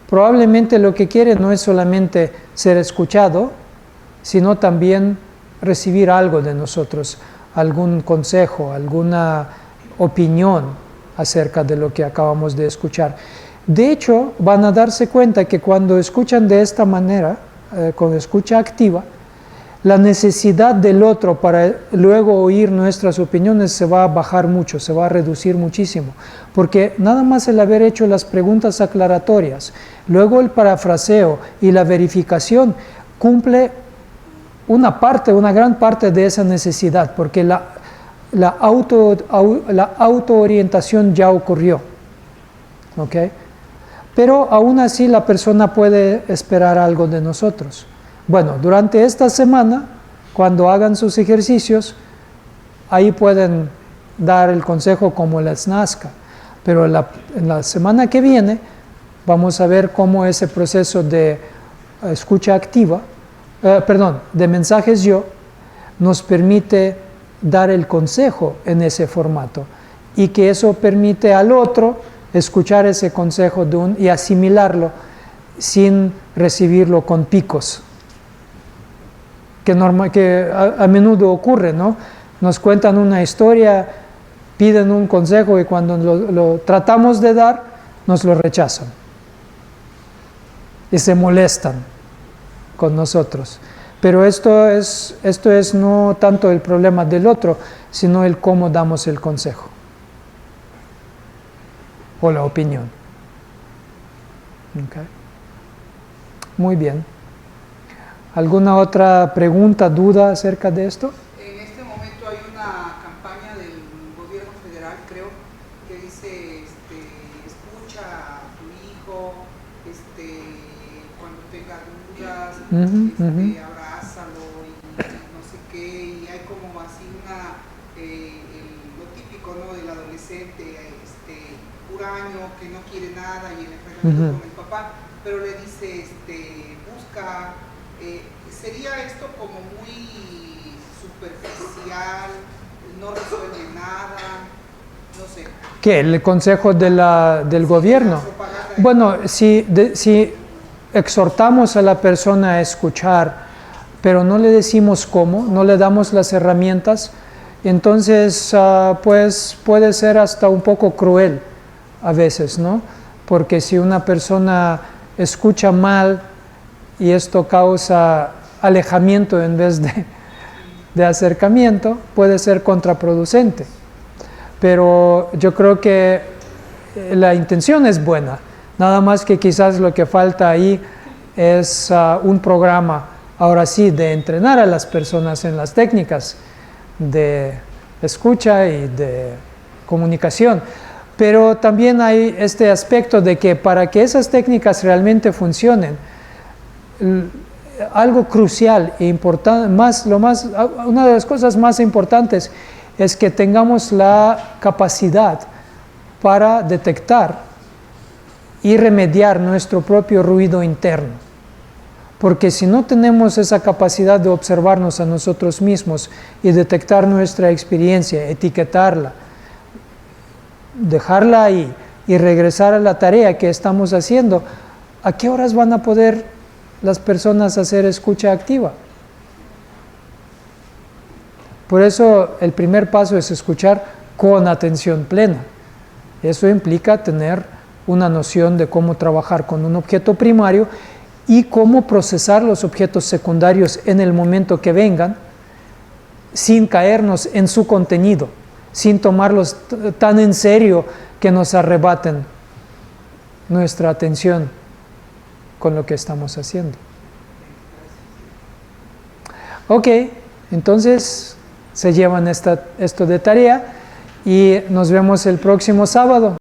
probablemente lo que quiere no es solamente ser escuchado, sino también recibir algo de nosotros, algún consejo, alguna opinión acerca de lo que acabamos de escuchar. De hecho, van a darse cuenta que cuando escuchan de esta manera, con escucha activa, la necesidad del otro para luego oír nuestras opiniones se va a bajar mucho, se va a reducir muchísimo, porque nada más el haber hecho las preguntas aclaratorias, luego el parafraseo y la verificación cumple una gran parte de esa necesidad, porque la autoorientación ya ocurrió. ¿Okay? Pero aún así la persona puede esperar algo de nosotros. Bueno, durante esta semana, cuando hagan sus ejercicios, ahí pueden dar el consejo como les nazca. Pero en la semana que viene vamos a ver cómo ese proceso de escucha activa, de mensajes yo, nos permite dar el consejo en ese formato y que eso permite al otro escuchar ese consejo y asimilarlo sin recibirlo con picos. Que a menudo ocurre, ¿no? Nos cuentan una historia, piden un consejo y cuando lo tratamos de dar, nos lo rechazan. Y se molestan con nosotros. Pero esto es no tanto el problema del otro, sino el cómo damos el consejo o la opinión. Okay. Muy bien. ¿Alguna otra pregunta, duda acerca de esto? En este momento hay una campaña del gobierno federal, creo, que dice, escucha a tu hijo, cuando tenga dudas, abrázalo y no sé qué, y hay como así lo típico, ¿no? Del adolescente, huraño, que no quiere nada y el enfrentamiento con el papá, pero le dice, busca. ¿Sería esto como muy superficial, no resuelve nada? No sé. ¿Qué? ¿El consejo del gobierno? Bueno, si exhortamos a la persona a escuchar, pero no le decimos cómo, no le damos las herramientas, entonces pues puede ser hasta un poco cruel a veces, ¿no? Porque si una persona escucha mal y esto causa alejamiento en vez de acercamiento, puede ser contraproducente. Pero yo creo que la intención es buena, nada más que quizás lo que falta ahí es un programa, ahora sí, de entrenar a las personas en las técnicas de escucha y de comunicación. Pero también hay este aspecto de que para que esas técnicas realmente funcionen, algo crucial e importante, una de las cosas más importantes es que tengamos la capacidad para detectar y remediar nuestro propio ruido interno. Porque si no tenemos esa capacidad de observarnos a nosotros mismos y detectar nuestra experiencia, etiquetarla, dejarla ahí y regresar a la tarea que estamos haciendo, ¿a qué horas van a poder las personas hacer escucha activa? Por eso el primer paso es escuchar con atención plena. Eso implica tener una noción de cómo trabajar con un objeto primario y cómo procesar los objetos secundarios en el momento que vengan, sin caernos en su contenido, sin tomarlos tan en serio que nos arrebaten nuestra atención con lo que estamos haciendo. Ok, entonces se llevan esto de tarea y nos vemos el próximo sábado.